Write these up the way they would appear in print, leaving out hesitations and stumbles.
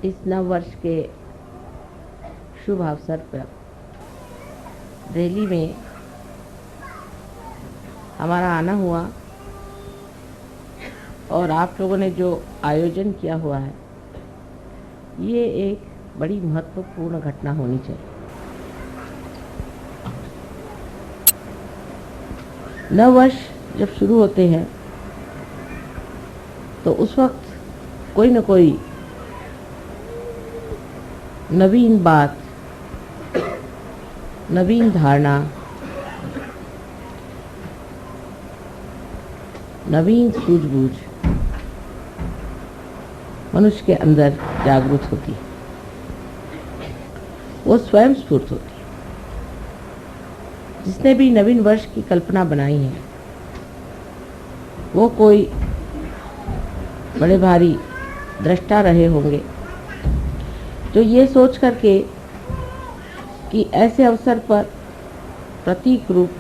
इस नव वर्ष के शुभ अवसर पर दिल्ली में हमारा आना हुआ और आप लोगों ने जो आयोजन किया हुआ है, ये एक बड़ी महत्वपूर्ण घटना होनी चाहिए। नव वर्ष जब शुरू होते हैं तो उस वक्त कोई न कोई नवीन बात, नवीन धारणा, नवीन सूझबूझ मनुष्य के अंदर जागृत होती है। वो स्वयं स्फूर्त होती है। जिसने भी नवीन वर्ष की कल्पना बनाई है, वो कोई बड़े भारी दृष्टा रहे होंगे जो ये सोच करके कि ऐसे अवसर पर प्रतीक रूप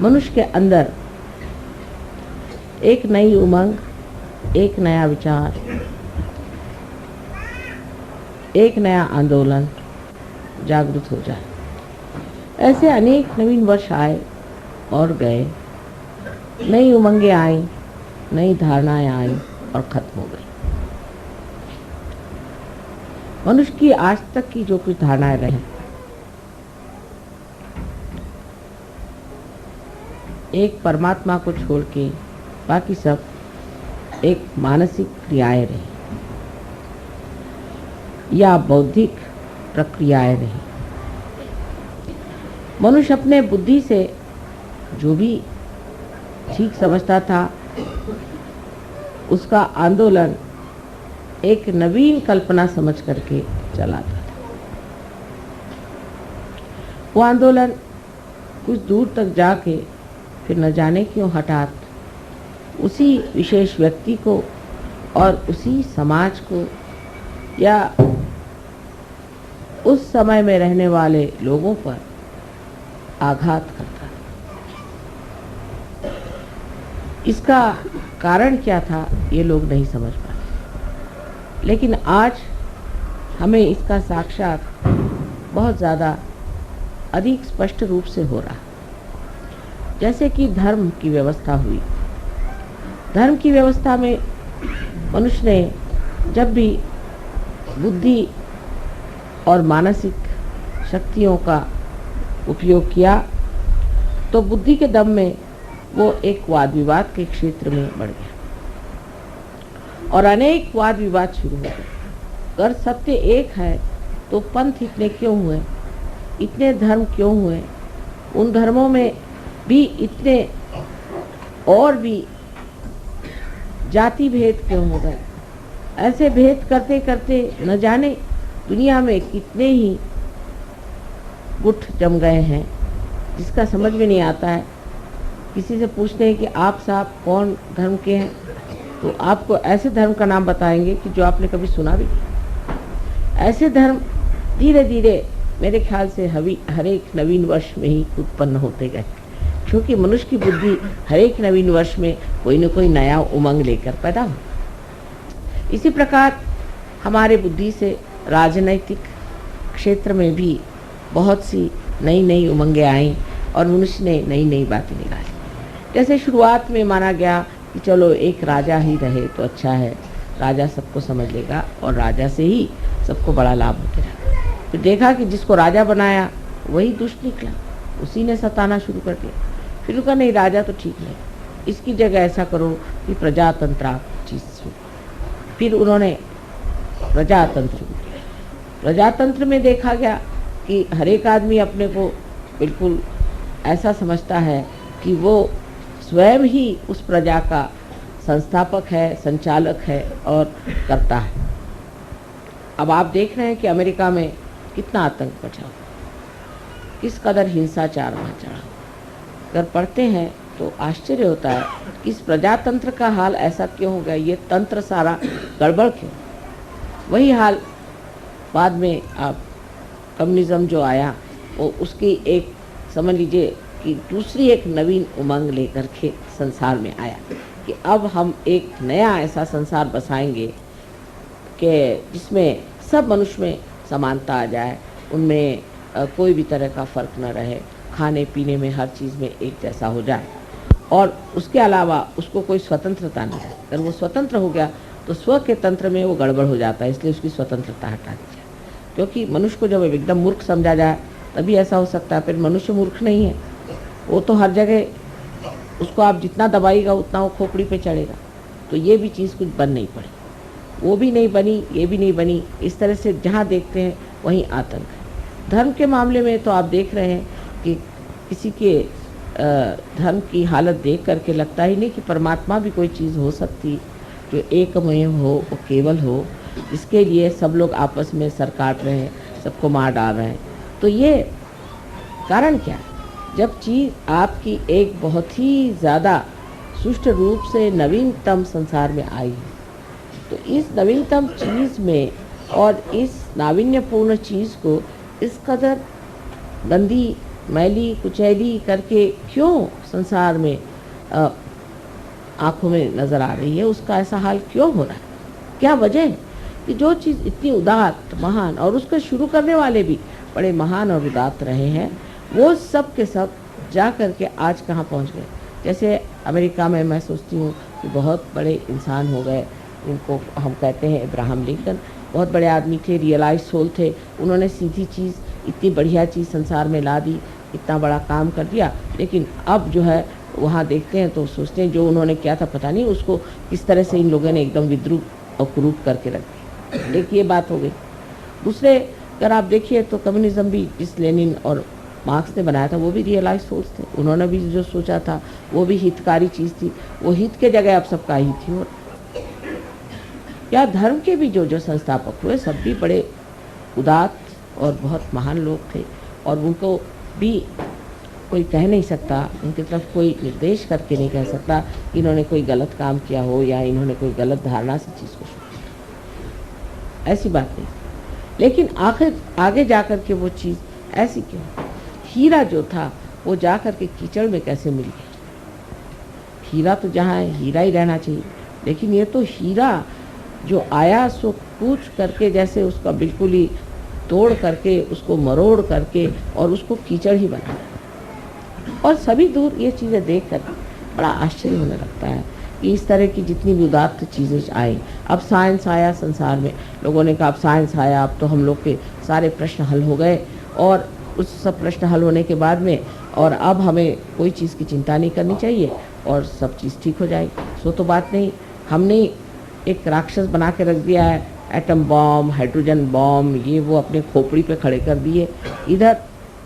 मनुष्य के अंदर एक नई उमंग, एक नया विचार, एक नया आंदोलन जागृत हो जाए। ऐसे अनेक नवीन वर्ष आए और गए, नई उमंगें आई, नई धारणाएं आई और खत्म हो गई। मनुष्य की आज तक की जो कुछ धारणाएं रही, एक परमात्मा को छोड़ के बाकी सब एक मानसिक क्रियाएं रही या बौद्धिक प्रक्रियाएं रही। मनुष्य अपने बुद्धि से जो भी ठीक समझता था, उसका आंदोलन एक नवीन कल्पना समझ करके चलाता था। वो आंदोलन कुछ दूर तक जाके फिर न जाने क्यों हठात उसी विशेष व्यक्ति को और उसी समाज को या उस समय में रहने वाले लोगों पर आघात करता। इसका कारण क्या था, ये लोग नहीं समझ पाते। लेकिन आज हमें इसका साक्षात बहुत ज़्यादा अधिक स्पष्ट रूप से हो रहा। जैसे कि धर्म की व्यवस्था हुई। धर्म की व्यवस्था में मनुष्य ने जब भी बुद्धि और मानसिक शक्तियों का उपयोग किया तो बुद्धि के दम में वो एक वाद विवाद के क्षेत्र में बढ़ गया और अनेक वाद विवाद शुरू हो गए। अगर सत्य एक है तो पंथ इतने क्यों हुए, इतने धर्म क्यों हुए, उन धर्मों में भी इतने और भी जाति भेद क्यों हो गए। ऐसे भेद करते करते न जाने दुनिया में कितने ही गुट जम गए हैं, जिसका समझ में नहीं आता है। किसी से पूछते हैं कि आप साहब कौन धर्म के हैं, तो आपको ऐसे धर्म का नाम बताएंगे कि जो आपने कभी सुना भी नहीं। ऐसे धर्म धीरे धीरे मेरे ख्याल से हर एक नवीन वर्ष में ही उत्पन्न होते गए, क्योंकि मनुष्य की बुद्धि हर एक नवीन वर्ष में कोई न कोई नया उमंग लेकर पैदा हो। इसी प्रकार हमारे बुद्धि से राजनैतिक क्षेत्र में भी बहुत सी नई नई उमंगें आईं और मनुष्य ने नई नई बातें निकाली। जैसे शुरुआत में माना गया कि चलो एक राजा ही रहे तो अच्छा है, राजा सबको समझ लेगा और राजा से ही सबको बड़ा लाभ होते रहा। फिर देखा कि जिसको राजा बनाया वही दुष्ट निकला, उसी ने सताना शुरू कर दिया। फिर कहा नहीं, राजा तो ठीक नहीं, इसकी जगह ऐसा करो कि प्रजातंत्र चीज़ शुरू। फिर उन्होंने प्रजातंत्र शुरू किया। प्रजातंत्र में देखा गया कि हर एक आदमी अपने को बिल्कुल ऐसा समझता है कि वो स्वयं ही उस प्रजा का संस्थापक है, संचालक है और करता है। अब आप देख रहे हैं कि अमेरिका में कितना आतंक मचा, किस कदर हिंसाचार वहाँ चढ़ा। अगर पढ़ते हैं तो आश्चर्य होता है कि इस प्रजातंत्र का हाल ऐसा क्यों हो गया, ये तंत्र सारा गड़बड़ क्यों। वही हाल बाद में आप कम्युनिज्म जो आया वो उसकी एक समझ लीजिए कि दूसरी एक नवीन उमंग लेकर के संसार में आया कि अब हम एक नया ऐसा संसार बसाएंगे जिसमें सब मनुष्य में समानता आ जाए, उनमें कोई भी तरह का फ़र्क न रहे, खाने पीने में हर चीज़ में एक जैसा हो जाए, और उसके अलावा उसको कोई स्वतंत्रता नहीं है। अगर वो स्वतंत्र हो गया तो स्व के तंत्र में वो गड़बड़ हो जाता है, इसलिए उसकी स्वतंत्रता हटा दी जाए। क्योंकि मनुष्य को जब एकदम मूर्ख समझा जाए तभी ऐसा हो सकता है। फिर मनुष्य मूर्ख नहीं है, वो तो हर जगह, उसको आप जितना दबाइएगा उतना वो खोपड़ी पे चढ़ेगा। तो ये भी चीज़ कुछ बन नहीं पड़ी, वो भी नहीं बनी, ये भी नहीं बनी। इस तरह से जहाँ देखते हैं वहीं आतंक है। धर्म के मामले में तो आप देख रहे हैं कि किसी के धर्म की हालत देख करके लगता ही नहीं कि परमात्मा भी कोई चीज़ हो सकती जो एकमय हो, वो केवल हो, जिसके लिए सब लोग आपस में सर काट रहे हैं, सबको मार डाल रहे हैं। तो ये कारण क्या है? जब चीज़ आपकी एक बहुत ही ज़्यादा सुष्ट रूप से नवीनतम संसार में आई है, तो इस नवीनतम चीज़ में और इस नावीन्यपूर्ण चीज़ को इस कदर गंदी, मैली, कुचैली करके क्यों संसार में आँखों में नज़र आ रही है, उसका ऐसा हाल क्यों हो रहा है? क्या वजह है कि जो चीज़ इतनी उदात्त, महान, और उसको शुरू करने वाले भी बड़े महान और उदात्त रहे हैं, वो सब के सब जा कर के आज कहाँ पहुँच गए? जैसे अमेरिका में मैं सोचती हूँ कि बहुत बड़े इंसान हो गए, उनको हम कहते हैं अब्राहम लिंकन, बहुत बड़े आदमी थे, रियलाइज सोल थे। उन्होंने सीधी चीज़, इतनी बढ़िया चीज़ संसार में ला दी, इतना बड़ा काम कर दिया। लेकिन अब जो है वहाँ देखते हैं तो सोचते हैं जो उन्होंने किया था पता नहीं उसको किस तरह से इन लोगों ने एकदम विद्रूप और कुरूप करके रख दिया। एक ये बात हो गई। दूसरे अगर आप देखिए तो कम्युनिज्म भी जिस लेनिन और मार्क्स ने बनाया था वो भी रियलाइज सोच थे। उन्होंने भी जो सोचा था वो भी हितकारी चीज़ थी, वो हित के जगह अब सबका ही थी। और या धर्म के भी जो संस्थापक हुए सब भी बड़े उदात्त और बहुत महान लोग थे, और उनको भी कोई कह नहीं सकता, उनकी तरफ कोई निर्देश करके नहीं कह सकता कि इन्होंने कोई गलत काम किया हो या इन्होंने कोई गलत धारणा से चीज़ को सोचा, ऐसी बात नहीं। लेकिन आखिर आगे जाकर के वो चीज़ ऐसी क्यों? हीरा जो था वो जा कर के कीचड़ में कैसे मिल गया? हीरा तो जहाँ है हीरा ही रहना चाहिए, लेकिन ये तो हीरा जो आया सो कूच करके, जैसे उसका बिल्कुल ही तोड़ करके, उसको मरोड़ करके और उसको कीचड़ ही बना। और सभी दूर ये चीज़ें देख कर बड़ा आश्चर्य होने लगता है कि इस तरह की जितनी भी उदात्त चीज़ें आई। अब साइंस आया संसार में, लोगों ने कहा अब साइंस आया, अब तो हम लोग के सारे प्रश्न हल हो गए, और उस सब प्रश्न हल होने के बाद में और अब हमें कोई चीज़ की चिंता नहीं करनी चाहिए और सब चीज़ ठीक हो जाएगी। सो तो बात नहीं, हमने एक राक्षस बना के रख दिया है, एटम बॉम्ब, हाइड्रोजन बॉम्ब, ये वो अपने खोपड़ी पे खड़े कर दिए। इधर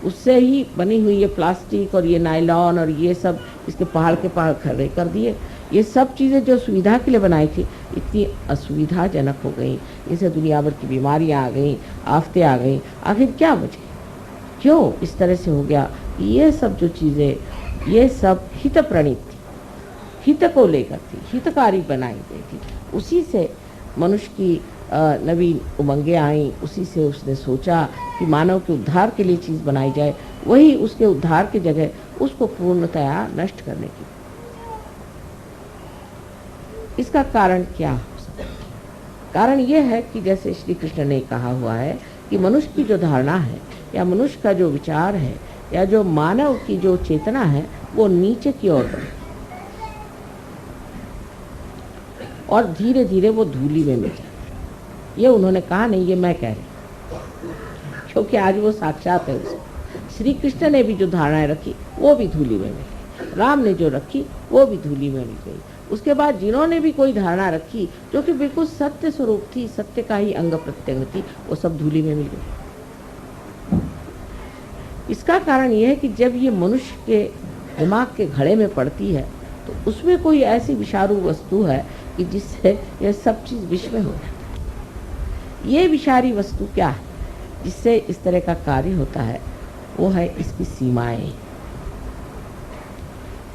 उससे ही बनी हुई ये प्लास्टिक और ये नायलॉन और ये सब इसके पहाड़ के पहाड़ खड़े कर दिए। ये सब चीज़ें जो सुविधा के लिए बनाई थी इतनी असुविधाजनक हो गई, इनसे दुनिया भर की बीमारियाँ आ गई, आफतें आ गई। आखिर क्या वजह, क्यों इस तरह से हो गया? ये सब जो चीज़ें, ये सब हित प्रणीत थी, हित को लेकर थी, हितकारी बनाई गई थी। उसी से मनुष्य की नवीन उमंगें आई, उसी से उसने सोचा कि मानव के उद्धार के लिए चीज़ बनाई जाए, वही उसके उद्धार की जगह उसको पूर्णतया नष्ट करने की। इसका कारण क्या हो सकता है? कारण यह है कि जैसे श्री कृष्ण ने कहा हुआ है कि मनुष्य की जो धारणा है या मनुष्य का जो विचार है या जो मानव की जो चेतना है वो नीचे की ओर बढ़े और धीरे धीरे वो धूली में मिल जाए। ये उन्होंने कहा नहीं, ये मैं कह रही, क्योंकि आज वो साक्षात है उसको। श्री कृष्ण ने भी जो धारणाएं रखी वो भी धूली में मिल गई, राम ने जो रखी वो भी धूली में मिल गई। उसके बाद जिन्होंने भी कोई धारणा रखी जो कि बिल्कुल सत्य स्वरूप थी, सत्य का ही अंग प्रत्यंग थी, वो सब धूली में मिल गई। इसका कारण यह है कि जब ये मनुष्य के दिमाग के घड़े में पड़ती है तो उसमें कोई ऐसी विषाणु वस्तु है कि जिससे यह सब चीज़ विष में हो जाती है। ये विषारी वस्तु क्या है जिससे इस तरह का कार्य होता है? वो है इसकी सीमाएं।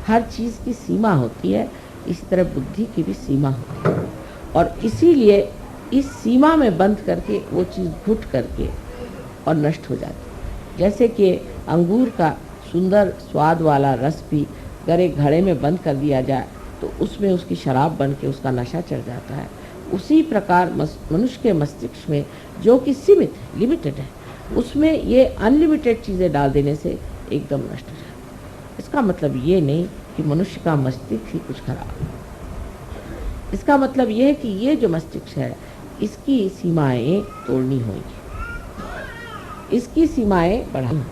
हर चीज़ की सीमा होती है, इसी तरह बुद्धि की भी सीमा होती है, और इसीलिए इस सीमा में बंद करके वो चीज़ घुट करके और नष्ट हो जाती है। जैसे कि अंगूर का सुंदर स्वाद वाला रस भी अगर एक घड़े में बंद कर दिया जाए तो उसमें उसकी शराब बन के उसका नशा चढ़ जाता है। उसी प्रकार मनुष्य के मस्तिष्क में जो कि सीमित है, लिमिटेड है, उसमें ये अनलिमिटेड चीज़ें डाल देने से एकदम नष्ट हो जाए। इसका मतलब ये नहीं कि मनुष्य का मस्तिष्क ही कुछ खराब है। इसका मतलब ये है कि ये जो मस्तिष्क है इसकी सीमाएं तोड़नी होंगी, इसकी सीमाएं बढ़ानी।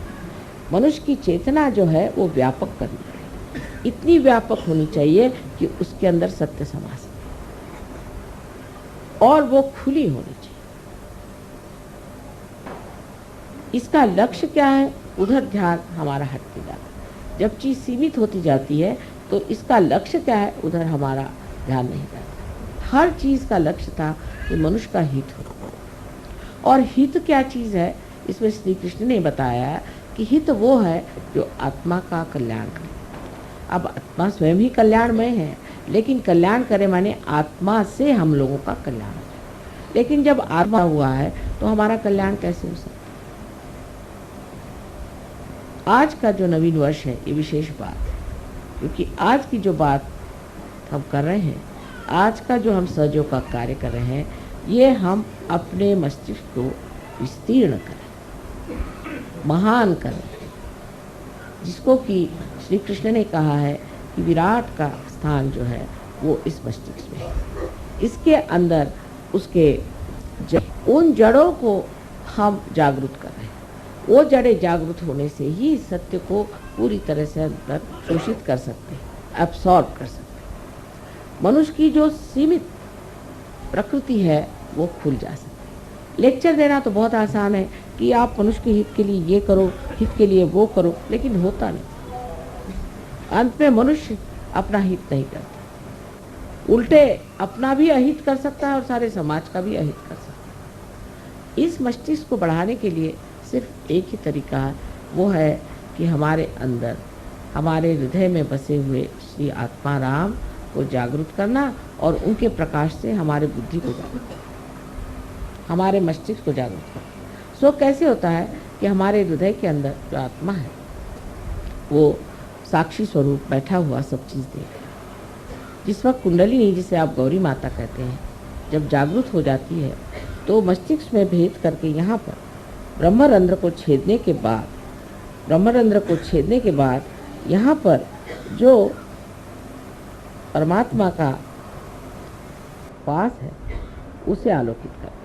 मनुष्य की चेतना जो है वो व्यापक करनी है, इतनी व्यापक होनी चाहिए कि उसके अंदर सत्य समा सके और वो खुली होनी चाहिए। इसका लक्ष्य क्या है? उधर ध्यान हमारा हटते जाता है। जब चीज़ सीमित होती जाती है तो इसका लक्ष्य क्या है? उधर हमारा ध्यान नहीं जाता। हर चीज़ का लक्ष्य था कि मनुष्य का हित हो। और हित क्या चीज़ है? इसमें श्री कृष्ण ने बताया है कि हित वो है जो आत्मा का कल्याण करे। अब आत्मा स्वयं ही कल्याणमय है, लेकिन कल्याण करे माने आत्मा से हम लोगों का कल्याण हो जाए। लेकिन जब आत्मा हुआ है तो हमारा कल्याण कैसे हो सकता? आज का जो नवीन वर्ष है ये विशेष बात है, क्योंकि आज की जो बात हम कर रहे हैं, आज का जो हम सहयोग का कार्य कर रहे हैं, ये हम अपने मस्तिष्क को विस्तीर्ण करें, महान करें, जिसको कि श्री कृष्ण ने कहा है कि विराट का स्थान जो है वो इस मस्तिष्क में है। इसके अंदर उसके उन जड़ों को हम जागरूक कर रहे हैं। वो जड़ें जागरूक होने से ही सत्य को पूरी तरह से अंदर शोषित कर सकते हैं, एब्सॉर्ब कर सकते हैं। मनुष्य की जो सीमित प्रकृति है वो खुल जा सकती है। लेक्चर देना तो बहुत आसान है कि आप मनुष्य के हित के लिए ये करो, हित के लिए वो करो, लेकिन होता नहीं। अंत में मनुष्य अपना हित नहीं करता, उल्टे अपना भी अहित कर सकता है और सारे समाज का भी अहित कर सकता है। इस मस्तिष्क को बढ़ाने के लिए सिर्फ एक ही तरीका है, वो है कि हमारे अंदर, हमारे हृदय में बसे हुए श्री आत्मा राम को जागरूक करना और उनके प्रकाश से हमारे बुद्धि को जागरूक करना, हमारे मस्तिष्क को जागरूक करना। सो कैसे होता है कि हमारे हृदय के अंदर जो आत्मा है वो साक्षी स्वरूप बैठा हुआ सब चीज़ देख रहा है। जिस वक्त कुंडलिनी, जिसे आप गौरी माता कहते हैं, जब जागरूक हो जाती है तो मस्तिष्क में भेद करके यहाँ पर ब्रह्मरंध्र को छेदने के बाद यहाँ पर जो परमात्मा का पास है उसे आलोकित कर।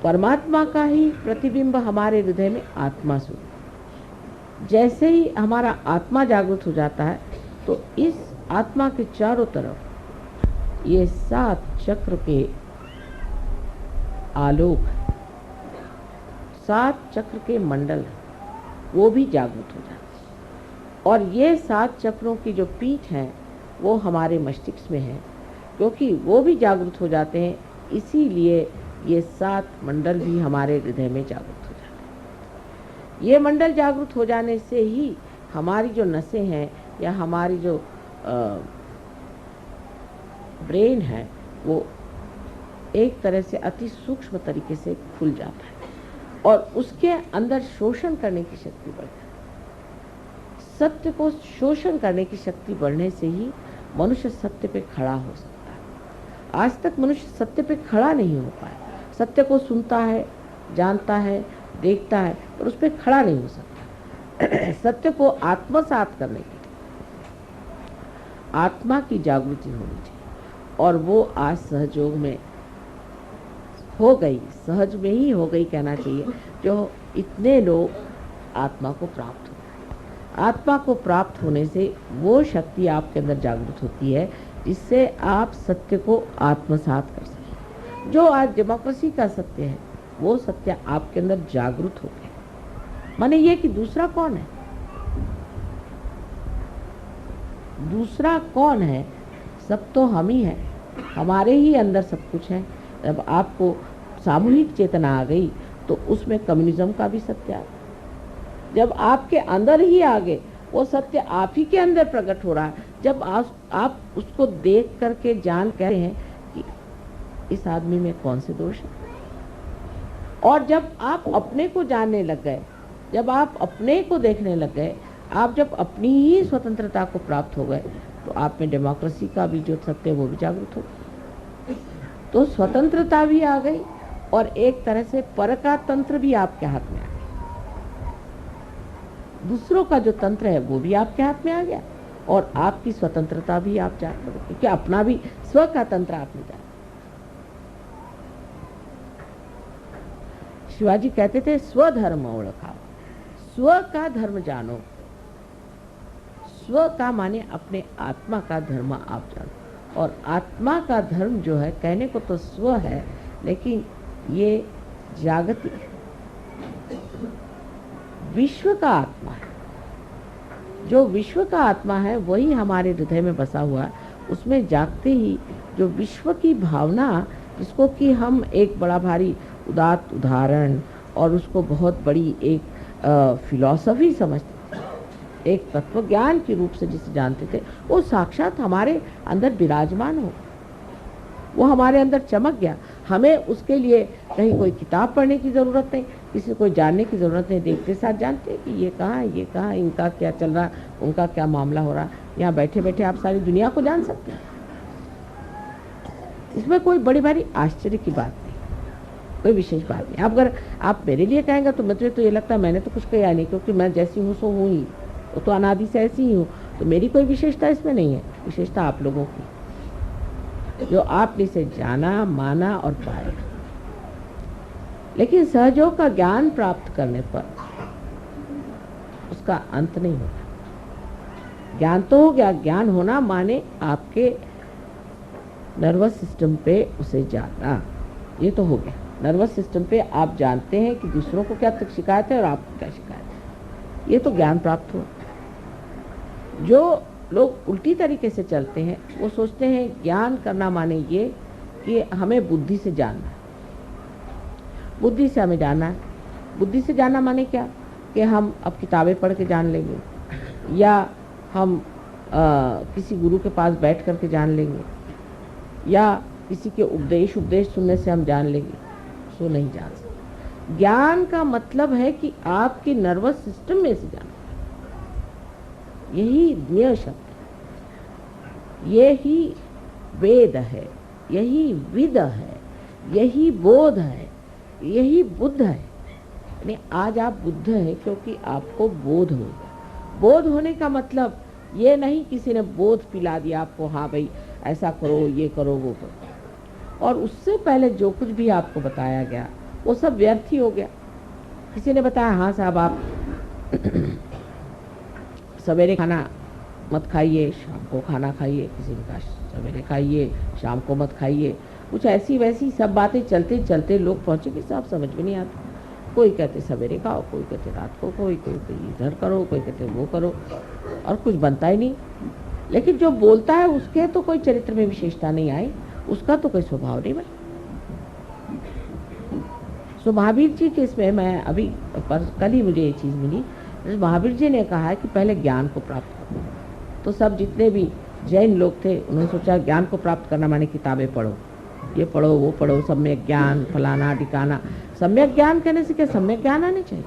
परमात्मा का ही प्रतिबिंब हमारे हृदय में आत्मा स्वरूप। जैसे ही हमारा आत्मा जागृत हो जाता है तो इस आत्मा के चारों तरफ ये 7 चक्र के आलोक, 7 चक्र के मंडल वो भी जागृत हो जाते हैं। और ये 7 चक्रों की जो पीठ है वो हमारे मस्तिष्क में है, क्योंकि वो भी जागृत हो जाते हैं, इसीलिए ये 7 मंडल भी हमारे हृदय में जागृत हो जाते हैं। ये मंडल जागृत हो जाने से ही हमारी जो नसें हैं या हमारी जो ब्रेन है वो एक तरह से अति सूक्ष्म तरीके से खुल जाता है और उसके अंदर शोषण करने की शक्ति बढ़ती है। सत्य को शोषण करने की शक्ति बढ़ने से ही मनुष्य सत्य पे खड़ा हो सकता है। आज तक मनुष्य सत्य पे खड़ा नहीं हो पाया। सत्य को सुनता है, जानता है, देखता है, पर उस पर खड़ा नहीं हो सकता। सत्य को आत्मसात करने के लिए आत्मा की जागृति होनी चाहिए और वो आज सहयोग में हो गई, सहज में ही हो गई कहना चाहिए, जो इतने लोग आत्मा को प्राप्त हो। आत्मा को प्राप्त होने से वो शक्ति आपके अंदर जागृत होती है जिससे आप सत्य को आत्मसात कर सकें। जो आज डेमोक्रेसी का सत्य है वो सत्य आपके अंदर जागृत हो गया। माने ये कि दूसरा कौन है? दूसरा कौन है? सब तो हम ही हैं, हमारे ही अंदर सब कुछ है। जब आपको सामूहिक चेतना आ गई तो उसमें कम्युनिज्म का भी सत्य आ गया। जब आपके अंदर ही आ गए, वो सत्य आप ही के अंदर प्रकट हो रहा है। जब आप उसको देख करके जान कहते हैं कि इस आदमी में कौन से दोष है, और जब आप अपने को जानने लग गए, जब आप अपने को देखने लग गए, आप जब अपनी ही स्वतंत्रता को प्राप्त हो गए, तो आप में डेमोक्रेसी का भी जो सत्य है वो भी जागृत हो गया। तो स्वतंत्रता भी आ गई और एक तरह से पर का तंत्र भी आपके हाथ में आ गया। दूसरों का जो तंत्र है वो भी आपके हाथ में आ गया और आपकी स्वतंत्रता भी आप जान पड़े, क्योंकि अपना भी स्व का तंत्र आप नहीं जान। शिवाजी कहते थे स्वधर्म ओळखावा, स्व का धर्म जानो। स्व का माने अपने आत्मा का धर्म आप जानो, और आत्मा का धर्म जो है कहने को तो स्व है, लेकिन ये जागतिक है, विश्व का आत्मा है। जो विश्व का आत्मा है वही हमारे हृदय में बसा हुआ है। उसमें जागते ही जो विश्व की भावना, जिसको कि हम एक बड़ा भारी उदात्त उदाहरण और उसको बहुत बड़ी एक फिलॉसफी समझते थे, एक तत्व ज्ञान के रूप से जिसे जानते थे, वो साक्षात हमारे अंदर विराजमान हो, वो हमारे अंदर चमक गया। हमें उसके लिए कहीं कोई किताब पढ़ने की ज़रूरत नहीं, किसी को जानने की ज़रूरत नहीं। देखते साथ जानते हैं कि ये कहाँ है, ये कहाँ, इनका क्या चल रहा, उनका क्या मामला हो रहा। यहाँ बैठे बैठे आप सारी दुनिया को जान सकते हैं। इसमें कोई बड़ी भारी आश्चर्य की बात नहीं, कोई विशेष बात नहीं। अगर आप मेरे लिए कहेंगे तो मुझे तो ये लगता है मैंने तो कुछ कहा नहीं, क्योंकि मैं जैसी हूँ सो हूँ ही, वो तो अनादि से ऐसी ही हूँ, तो मेरी कोई विशेषता इसमें नहीं है। विशेषता आप लोगों की, जो आपने इसे जाना, माना और पाया। लेकिन सहयोग का ज्ञान प्राप्त करने पर उसका अंत नहीं होता। ज्ञान तो हो गया, ज्ञान होना माने आपके नर्वस सिस्टम पे उसे जाना, ये तो हो गया। नर्वस सिस्टम पे आप जानते हैं कि दूसरों को क्या शिकायत है और आपको क्या शिकायत है, ये तो ज्ञान प्राप्त हुआ। जो लोग उल्टी तरीके से चलते हैं वो सोचते हैं ज्ञान करना माने ये कि हमें बुद्धि से जानना है, बुद्धि से हमें जानना है। बुद्धि से जानना माने क्या कि हम अब किताबें पढ़ के जान लेंगे, या हम किसी गुरु के पास बैठ करके जान लेंगे, या किसी के उपदेश सुनने से हम जान लेंगे। सो नहीं जान सकते। ज्ञान का मतलब है कि आपके नर्वस सिस्टम में से जानना, यही ज्ञेय शब्द है, यही वेद है, यही विद है, यही बोध है, यही बुद्ध है। यानी आज आप बुद्ध हैं क्योंकि आपको बोध हो गया। बोध होने का मतलब ये नहीं किसी ने बोध पिला दिया आपको, हाँ भाई ऐसा करो, ये करो, वो करो, और उससे पहले जो कुछ भी आपको बताया गया वो सब व्यर्थ ही हो गया। किसी ने बताया हाँ साहब आप सवेरे खाना मत खाइए, शाम को खाना खाइए, किसी ने कहा सवेरे खाइए, शाम को मत खाइए, कुछ ऐसी वैसी सब बातें चलते चलते लोग पहुँचे कि साहब समझ में नहीं आता। कोई कहते सवेरे खाओ, कोई कहते रात को, कोई इधर करो, कोई कहते वो करो, और कुछ बनता ही नहीं। लेकिन जो बोलता है उसके तो कोई चरित्र में विशेषता नहीं आई, उसका तो कोई स्वभाव नहीं बना। सो महावीर जी के इसमें मैं अभी कल ही मुझे ये चीज़ मिली, महावीर जी ने कहा है कि पहले ज्ञान को प्राप्त करो। तो सब जितने भी जैन लोग थे उन्होंने सोचा ज्ञान को प्राप्त करना माने किताबें पढ़ो, ये पढ़ो, वो पढ़ो, सम्यक ज्ञान फलाना ढिकाना। सम्यक ज्ञान कहने से क्या सम्यक ज्ञान आने चाहिए?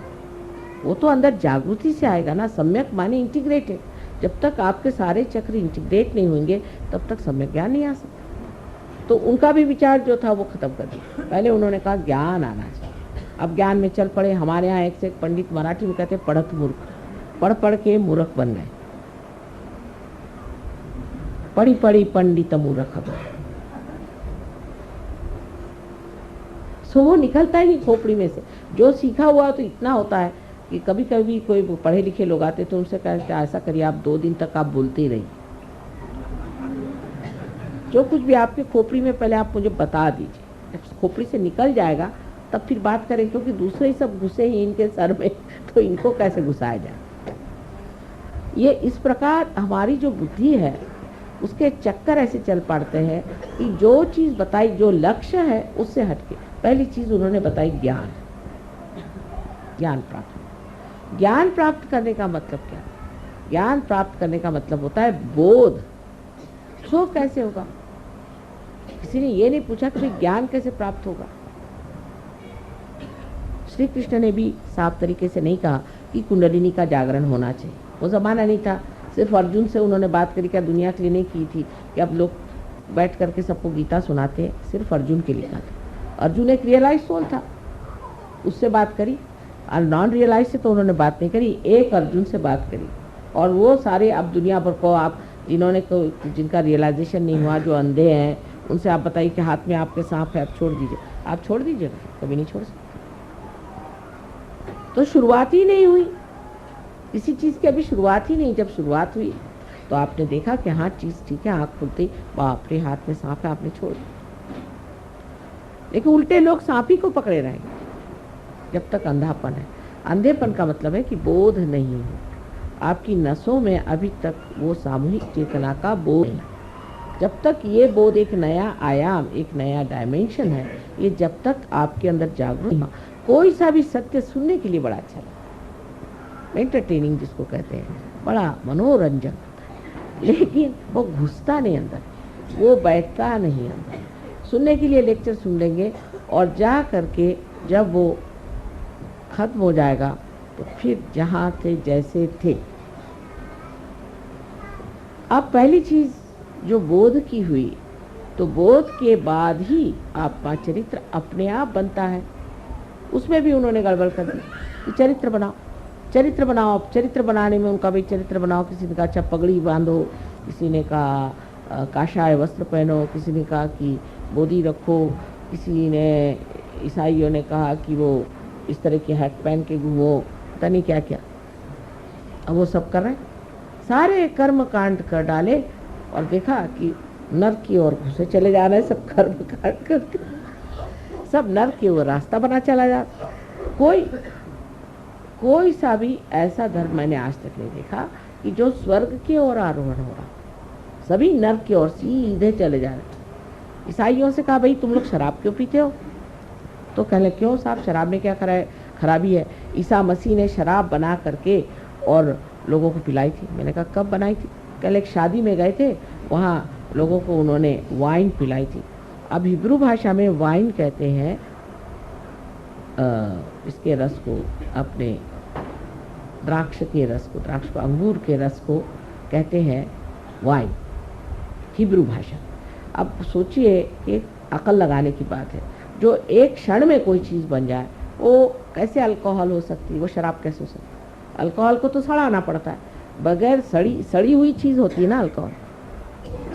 वो तो अंदर जागृति से आएगा ना। सम्यक माने इंटीग्रेटेड। जब तक आपके सारे चक्र इंटीग्रेट नहीं होंगे तब तक सम्यक ज्ञान नहीं आ सकता। तो उनका भी विचार जो था वो खत्म कर दिया। पहले उन्होंने कहा ज्ञान आना चाहिए, अब ज्ञान में चल पड़े। हमारे यहाँ एक से एक पंडित मराठी में कहते पढ़त मूर्ख, पढ़ पढ़ के मूर्ख बन गए। पढ़ी पढ़ी पंडित मूर्ख। सो वो निकलता ही नहीं खोपड़ी में से। जो सीखा हुआ तो इतना होता है कि कभी कभी कोई पढ़े लिखे लोग आते तो उनसे कहते ऐसा करिए आप 2 दिन तक आप बोलते ही रहिए, जो कुछ भी आपके खोपड़ी में पहले आप मुझे बता दीजिए। जब खोपड़ी से निकल जाएगा तब फिर बात करें, क्योंकि दूसरे ही सब घुसे ही इनके सर में, तो इनको कैसे घुसाया जाए। ये इस प्रकार हमारी जो बुद्धि है उसके चक्कर ऐसे चल पड़ते हैं कि जो चीज़ बताई, जो लक्ष्य है उससे हटके। पहली चीज़ उन्होंने बताई ज्ञान, ज्ञान प्राप्त। ज्ञान प्राप्त करने का मतलब क्या? ज्ञान प्राप्त करने का मतलब होता है बोध। सो कैसे होगा? किसी ने ये नहीं पूछा कि ज्ञान कैसे प्राप्त होगा। श्री कृष्ण ने भी साफ तरीके से नहीं कहा कि कुंडलिनी का जागरण होना चाहिए। वो जमाना नहीं था। सिर्फ अर्जुन से उन्होंने बात करी, क्या दुनिया के लिए नहीं की थी कि अब लोग बैठ करके सबको गीता सुनाते हैं, सिर्फ अर्जुन के लिए था। अर्जुन एक रियलाइज सोल था, उससे बात करी, और नॉन रियलाइज से तो उन्होंने बात नहीं करी, एक अर्जुन से बात करी। और वो सारे अब दुनिया भर को आप जिनका रियलाइजेशन नहीं हुआ, जो अंधे हैं, उनसे आप बताइए कि हाथ में आपके सांप है, आप छोड़ दीजिए, आप छोड़ दीजिएगा? कभी नहीं छोड़ सकते। तो शुरुआत ही नहीं हुई किसी चीज़ की, अभी शुरुआत ही नहीं। जब शुरुआत हुई तो आपने देखा कि हाँ चीज़ ठीक है, आँख खुलती बाप रे हाथ में सांप है, आपने छोड़ दिया। लेकिन उल्टे लोग सांप ही को पकड़े रहेंगे जब तक अंधापन है। अंधेपन का मतलब है कि बोध नहीं है, आपकी नसों में अभी तक वो सामूहिक चेतना का बोध है। जब तक ये बोध एक नया आयाम, एक नया डायमेंशन है, ये जब तक आपके अंदर जागरूक है, कोई सा भी सत्य सुनने के लिए बड़ा अच्छा लगता है, एंटरटेनिंग जिसको कहते हैं, बड़ा मनोरंजन, लेकिन वो घुसता नहीं अंदर, वो बैठता नहीं अंदर। सुनने के लिए लेक्चर सुन लेंगे और जा करके जब वो खत्म हो जाएगा तो फिर जहाँ थे जैसे थे। अब पहली चीज़ जो बोध की हुई, तो बोध के बाद ही आपका चरित्र अपने आप बनता है। उसमें भी उन्होंने गड़बड़ कर दी कि चरित्र बनाओ, चरित्र बनाओ। चरित्र बनाने में उनका भी चरित्र बनाओ, किसी ने कहा अच्छा पगड़ी बांधो, किसी ने कहा काशाय वस्त्र पहनो, किसी ने कहा कि बोधी रखो, किसी ने ईसाइयों ने कहा कि वो इस तरह की हैट पहन के घूमो, पता नहीं क्या क्या। अब वो सब कर रहे हैं, सारे कर्म कांड कर डाले और देखा कि नर्क की ओर घुसे चले जा रहे हैं, सब कर्म कांड करके सब नर्क की ओर रास्ता बना चला जा। कोई सा भी ऐसा धर्म मैंने आज तक नहीं देखा कि जो स्वर्ग की ओर आरोहण हो रहा, सभी नर्क की ओर सीधे चले जा रहे। ईसाइयों से कहा भाई तुम लोग शराब क्यों पीते हो? तो कहने क्यों साहब, शराब में क्या खराबी है? ईसा मसीह ने शराब बना करके और लोगों को पिलाई थी। मैंने कहा कब बनाई थी? कल एक शादी में गए थे, वहाँ लोगों को उन्होंने वाइन पिलाई थी। अब हिब्रू भाषा में वाइन कहते हैं इसके रस को, अपने द्राक्ष के रस को, अंगूर के रस को कहते हैं वाइन, हिब्रू भाषा। अब सोचिए एक अकल लगाने की बात है, जो एक क्षण में कोई चीज़ बन जाए वो कैसे अल्कोहल हो सकती है, वो शराब कैसे हो सकती है? अल्कोहल को तो सड़ाना पड़ता है, बगैर सड़ी हुई चीज़ होती है ना अल्कोहल।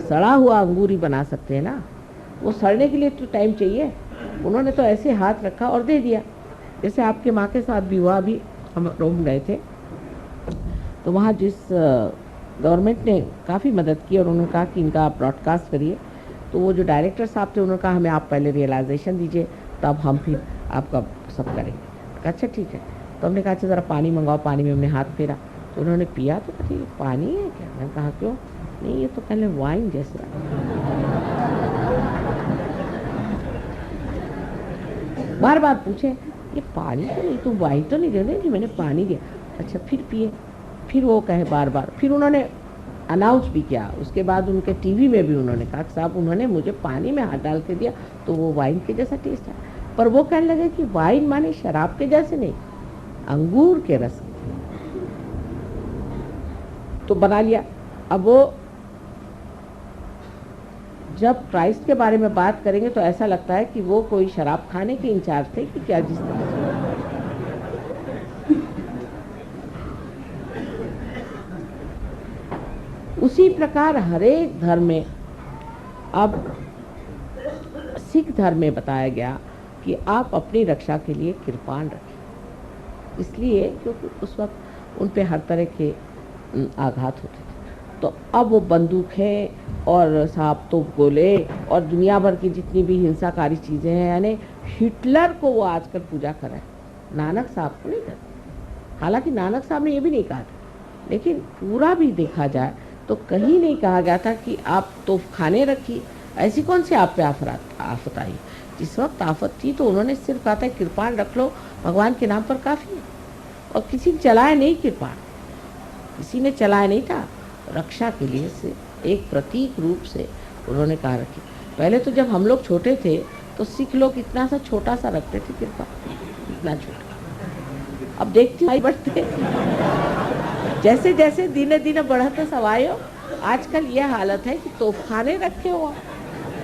सड़ा हुआ अंगूर ही बना सकते हैं ना, वो सड़ने के लिए तो टाइम चाहिए। उन्होंने तो ऐसे हाथ रखा और दे दिया। जैसे आपके माँ के साथ भी हुआ, अभी हम रोम गए थे तो वहाँ जिस गवर्नमेंट ने काफ़ी मदद की और उन्होंने कहा कि इनका ब्रॉडकास्ट करिए, तो वो जो डायरेक्टर साहब थे उन्होंने कहा हमें आप पहले रियलाइजेशन दीजिए तब हम फिर आपका सब करेंगे। अच्छा ठीक है, तो हमने कहा अच्छा ज़रा पानी मंगाओ। पानी में हमने हाथ फेरा तो उन्होंने पिया, तो कहती ये पानी है क्या? मैंने कहा क्यों? नहीं ये तो पहले वाइन जैसा। बार बार पूछे ये पानी तो नहीं, तो वाइन तो नहीं दे रहे? मैंने पानी दिया। अच्छा फिर पिए, फिर वो कहे बार बार। फिर उन्होंने अनाउंस भी किया, उसके बाद उनके टीवी में भी उन्होंने कहा साहब उन्होंने मुझे पानी में हाथ डाल के दिया तो वो वाइन के जैसा टेस्ट है। पर वो कहने लगे कि वाइन माने शराब के जैसे नहीं, अंगूर के रस तो बना लिया। अब वो जब क्राइस्ट के बारे में बात करेंगे तो ऐसा लगता है कि वो कोई शराब खाने के इंचार्ज थे कि क्या, जिस तरह से उसी प्रकार हरेक धर्म में, अब सिख धर्म में बताया गया कि आप अपनी रक्षा के लिए कृपाण रखें, इसलिए क्योंकि उस वक्त उन पे हर तरह के आघात होते थे। तो अब वो बंदूकें और सांप तोप गोले और दुनिया भर की जितनी भी हिंसाकारी चीज़ें हैं, यानी हिटलर को वो आजकल पूजा कर रहे हैं, नानक साहब को नहीं करते। हालांकि नानक साहब ने ये भी नहीं कहा था, लेकिन पूरा भी देखा जाए तो कहीं नहीं कहा गया था कि आप तोपखाने रखिए। ऐसी कौन सी आप पे आफत आई? जिस वक्त आफत थी तो उन्होंने सिर्फ कहा था कृपाण रख लो, भगवान के नाम पर काफ़ी है। और किसी ने चलाया नहीं कृपाण, किसी ने चलाया नहीं था, रक्षा के लिए से एक प्रतीक रूप से उन्होंने कहा रखी। पहले तो जब हम लोग छोटे थे तो सिख लोग इतना सा छोटा सा रखते थे कृपा, इतना छोटा। अब देखती भाई बढ़ते जैसे जैसे दिने दिने बढ़ते सवायो, आजकल यह हालत है कि तोपखाने रखे हुआ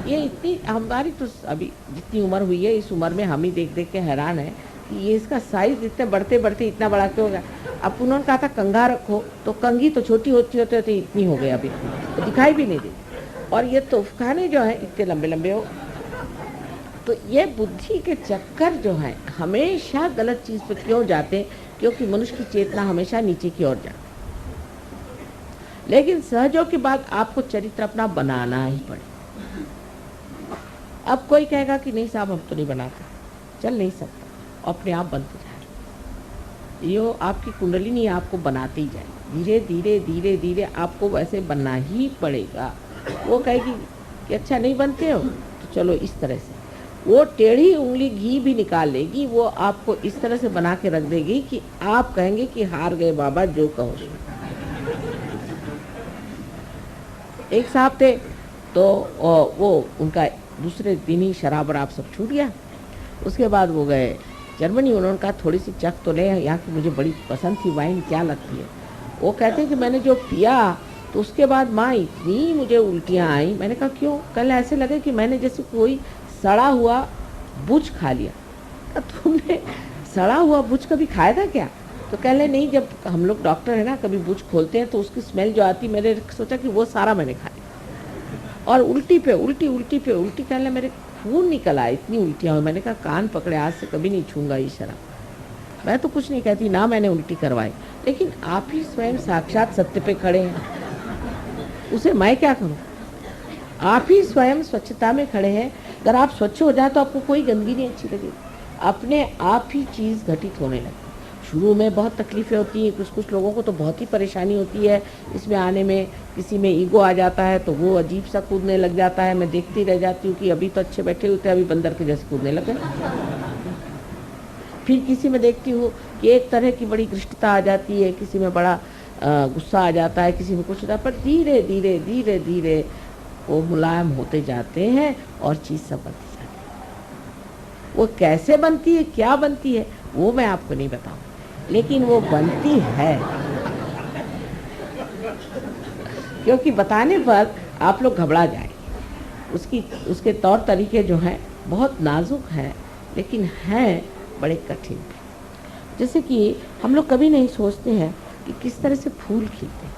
ये इतनी हमारी तो अभी जितनी उम्र हुई है, इस उम्र में हम ही देख देख के हैरान है कि ये इसका साइज इतने बढ़ते बढ़ते इतना बड़ा क्यों हो गया। अब उन्होंने कहा था कंघा रखो, तो कंघी तो छोटी होती होते होते इतनी हो गई, अभी तो दिखाई भी नहीं देती। और ये तोफखाने जो है इतने लंबे लंबे हो। तो ये बुद्धि के चक्कर जो हैं हमेशा गलत चीज़ पर क्यों जाते, क्योंकि मनुष्य की चेतना हमेशा नीचे की ओर जाती। लेकिन सहयोग के बाद आपको चरित्र अपना बनाना ही पड़े। अब कोई कहेगा कि नहीं साहब हम तो नहीं बनाते, चल नहीं सकता, अपने आप बनते जाए। यो आपकी कुंडलिनी आपको बनाती ही जाए, धीरे धीरे धीरे धीरे आपको वैसे बनना ही पड़ेगा। वो कहेगी कि अच्छा नहीं बनते हो तो चलो इस तरह से, वो टेढ़ी उंगली घी भी निकाल लेगी, वो आपको इस तरह से बना के रख देगी कि आप कहेंगे कि हार गए बाबा, जो कहो। एक साहब थे तो वो उनका दूसरे दिन ही शराब वराब सब छूट गया। उसके बाद वो गए जर्मनी। उन्होंने कहा थोड़ी सी चख तो ले, यहाँ की मुझे बड़ी पसंद थी वाइन, क्या लगती है। वो कहते हैं कि मैंने जो पिया तो उसके बाद माँ इतनी मुझे उल्टियाँ आई। मैंने कहा क्यों? कल ऐसे लगे कि मैंने जैसे कोई सड़ा हुआ बुच खा लिया। तुमने सड़ा हुआ बुच कभी खाया था क्या? तो कह ले नहीं, जब हम लोग डॉक्टर है ना कभी बुच खोलते हैं तो उसकी स्मेल जो आती, मैंने सोचा कि वो सारा मैंने खा लिया। और उल्टी पे उल्टी, उल्टी पे उल्टी, कह ले मेरे खून निकल आया, इतनी उल्टियाँ हुई। मैंने कहा कान पकड़े, आज से कभी नहीं छूंगा ये शराब। मैं तो कुछ नहीं कहती ना, मैंने उल्टी करवाई, लेकिन आप ही स्वयं साक्षात सत्य पे खड़े हैं, उसे मैं क्या करूँ? आप ही स्वयं स्वच्छता में खड़े हैं। अगर आप स्वच्छ हो जाए तो आपको कोई गंदगी नहीं अच्छी लगेगी, अपने आप ही चीज़ घटित होने लगती। शुरू में बहुत तकलीफ़ें होती हैं, कुछ लोगों को तो बहुत ही परेशानी होती है इसमें आने में। किसी में ईगो आ जाता है तो वो अजीब सा कूदने लग जाता है। मैं देखती रह जाती हूँ कि अभी तो अच्छे बैठे हुए थे, अभी बंदर के जैसे कूदने लगे। फिर किसी में देखती हूँ कि एक तरह की बड़ी घृष्टता आ जाती है, किसी में बड़ा गुस्सा आ जाता है, किसी में कुछ होता है, पर धीरे धीरे धीरे धीरे वो मुलायम होते जाते हैं और चीज़ सब बनती जाती है। वो कैसे बनती है, क्या बनती है, वो मैं आपको नहीं बताऊँ, लेकिन वो बनती है। क्योंकि बताने पर आप लोग घबरा जाएंगे। उसके तौर तरीके जो हैं बहुत नाजुक हैं, लेकिन हैं बड़े कठिन। जैसे कि हम लोग कभी नहीं सोचते हैं कि किस तरह से फूल खिलते हैं,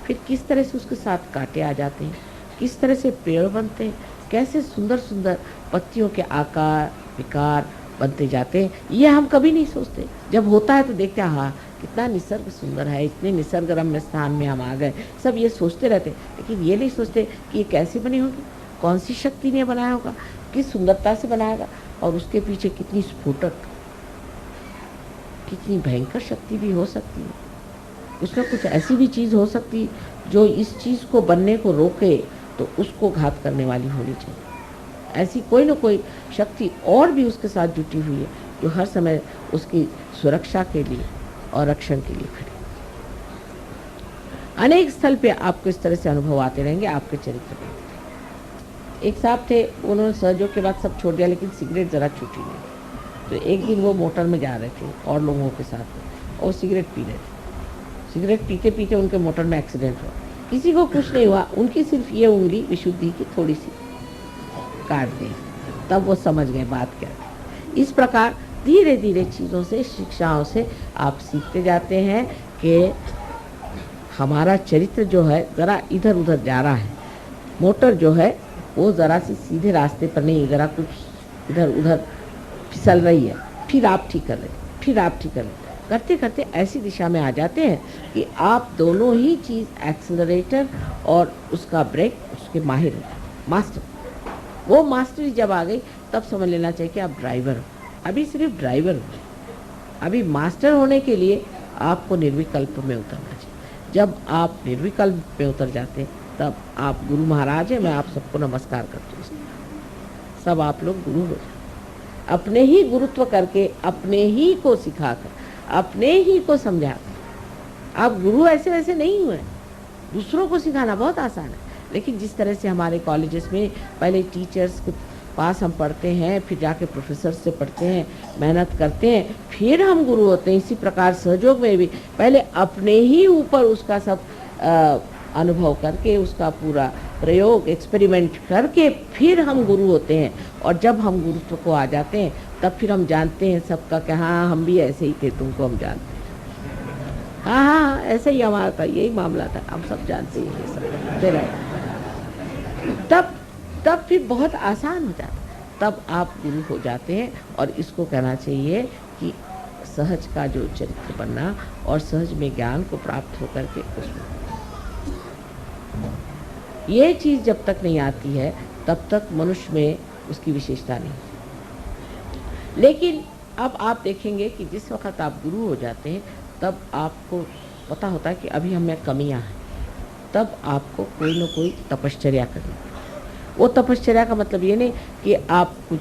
फिर किस तरह से उसके साथ कांटे आ जाते हैं, किस तरह से पेड़ बनते हैं, कैसे सुंदर सुंदर पत्तियों के आकार विकार बनते जाते हैं। ये हम कभी नहीं सोचते। जब होता है तो देखते हैं हाँ कितना निसर्ग सुंदर है, इतने निसर्गरम्य स्थान में हम आ गए, सब ये सोचते रहते। लेकिन ये नहीं सोचते कि ये कैसे बनी होगी, कौन सी शक्ति ने बनाया होगा, किस सुंदरता से बनाएगा, और उसके पीछे कितनी स्फुटक, कितनी भयंकर शक्ति भी हो सकती है। उसमें कुछ ऐसी भी चीज़ हो सकती जो इस चीज़ को बनने को रोके, तो उसको घात करने वाली होनी चाहिए। ऐसी कोई ना कोई शक्ति और भी उसके साथ जुटी हुई है जो हर समय उसकी सुरक्षा के लिए और रक्षण के लिए खड़ी। अनेक स्थल पे आपको इस तरह से अनुभव आते रहेंगे आपके चरित्र में। एक साहब थे, उन्होंने सहयोग के बाद सब छोड़ दिया, लेकिन सिगरेट ज़रा छूटी नहीं। तो एक दिन वो मोटर में जा रहे थे और लोगों के साथ, और सिगरेट पी रहे थे। सिगरेट पीते पीते उनके मोटर में एक्सीडेंट हुआ। किसी को कुछ नहीं हुआ, उनकी सिर्फ ये उंगली विशुद्धि की थोड़ी सी काट दी। तब वो समझ गए बात क्या थी। इस प्रकार धीरे धीरे चीज़ों से, शिक्षाओं से आप सीखते जाते हैं कि हमारा चरित्र जो है ज़रा इधर उधर जा रहा है, मोटर जो है वो ज़रा सी सीधे रास्ते पर नहीं, ज़रा कुछ इधर उधर फिसल रही है। फिर आप ठीक कर रहे, फिर आप ठीक कर रहे, करते करते ऐसी दिशा में आ जाते हैं कि आप दोनों ही चीज़, एक्सेलरेटर और उसका ब्रेक, उसके माहिर मास्टर। वो मास्टरी जब आ गई तब समझ लेना चाहिए कि आप ड्राइवर हो। अभी सिर्फ ड्राइवर हो, अभी मास्टर होने के लिए आपको निर्विकल्प में उतरना चाहिए। जब आप निर्विकल्प में उतर जाते हैं तब आप गुरु महाराज हैं। मैं आप सबको नमस्कार करती हूँ। सब आप लोग गुरु हो जाए, अपने ही गुरुत्व करके, अपने ही को सिखाकर, अपने ही को समझाकर। आप गुरु ऐसे वैसे नहीं हुए। दूसरों को सिखाना बहुत आसान है, लेकिन जिस तरह से हमारे कॉलेजेस में पहले टीचर्स के पास हम पढ़ते हैं, फिर जाके प्रोफेसर से पढ़ते हैं, मेहनत करते हैं, फिर हम गुरु होते हैं। इसी प्रकार सहयोग में भी पहले अपने ही ऊपर उसका सब अनुभव करके, उसका पूरा प्रयोग एक्सपेरिमेंट करके फिर हम गुरु होते हैं। और जब हम गुरुत्व को आ जाते हैं तब फिर हम जानते हैं सबका कि हाँ हम भी ऐसे ही थे, तुमको हम जानते हैं। हाँ हाँ ऐसे ही हमारा था, यही मामला था, हम सब जानते हैं ये सब तेरा। तब फिर बहुत आसान हो जाता, तब आप गुरु हो जाते हैं। और इसको कहना चाहिए कि सहज का जो चरित्र बनना और सहज में ज्ञान को प्राप्त होकर के उसमें ये चीज़ जब तक नहीं आती है तब तक मनुष्य में उसकी विशेषता नहीं। लेकिन अब आप देखेंगे कि जिस वक्त आप गुरु हो जाते हैं तब आपको पता होता है कि अभी हम में कमियां हैं, तब आपको कोई ना कोई तपश्चर्या करनी पड़ेगी। वो तपश्चर्या का मतलब ये नहीं कि आप कुछ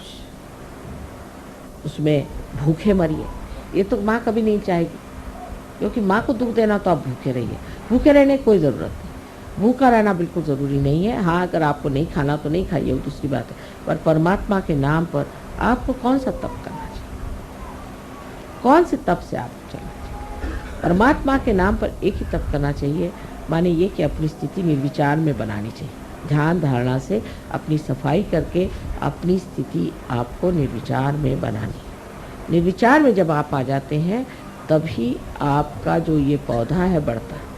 उसमें भूखे मरिए, ये तो माँ कभी नहीं चाहेगी, क्योंकि माँ को दुख देना तो आप भूखे रहिए। भूखे रहने की कोई ज़रूरत नहीं, भूखा रहना बिल्कुल ज़रूरी नहीं है। हाँ अगर आपको नहीं खाना तो नहीं खाइए, वो दूसरी बात है। पर परमात्मा के नाम पर आपको कौन सा तप करना चाहिए, कौन से तप से आपको चलना चाहिए? परमात्मा के नाम पर एक ही तप करना चाहिए, माने ये कि अपनी स्थिति निर्विचार में बनानी चाहिए। ध्यान धारणा से अपनी सफाई करके अपनी स्थिति आपको निर्विचार में बनानी है। निर्विचार में जब आप आ जाते हैं तभी आपका जो ये पौधा है बढ़ता है।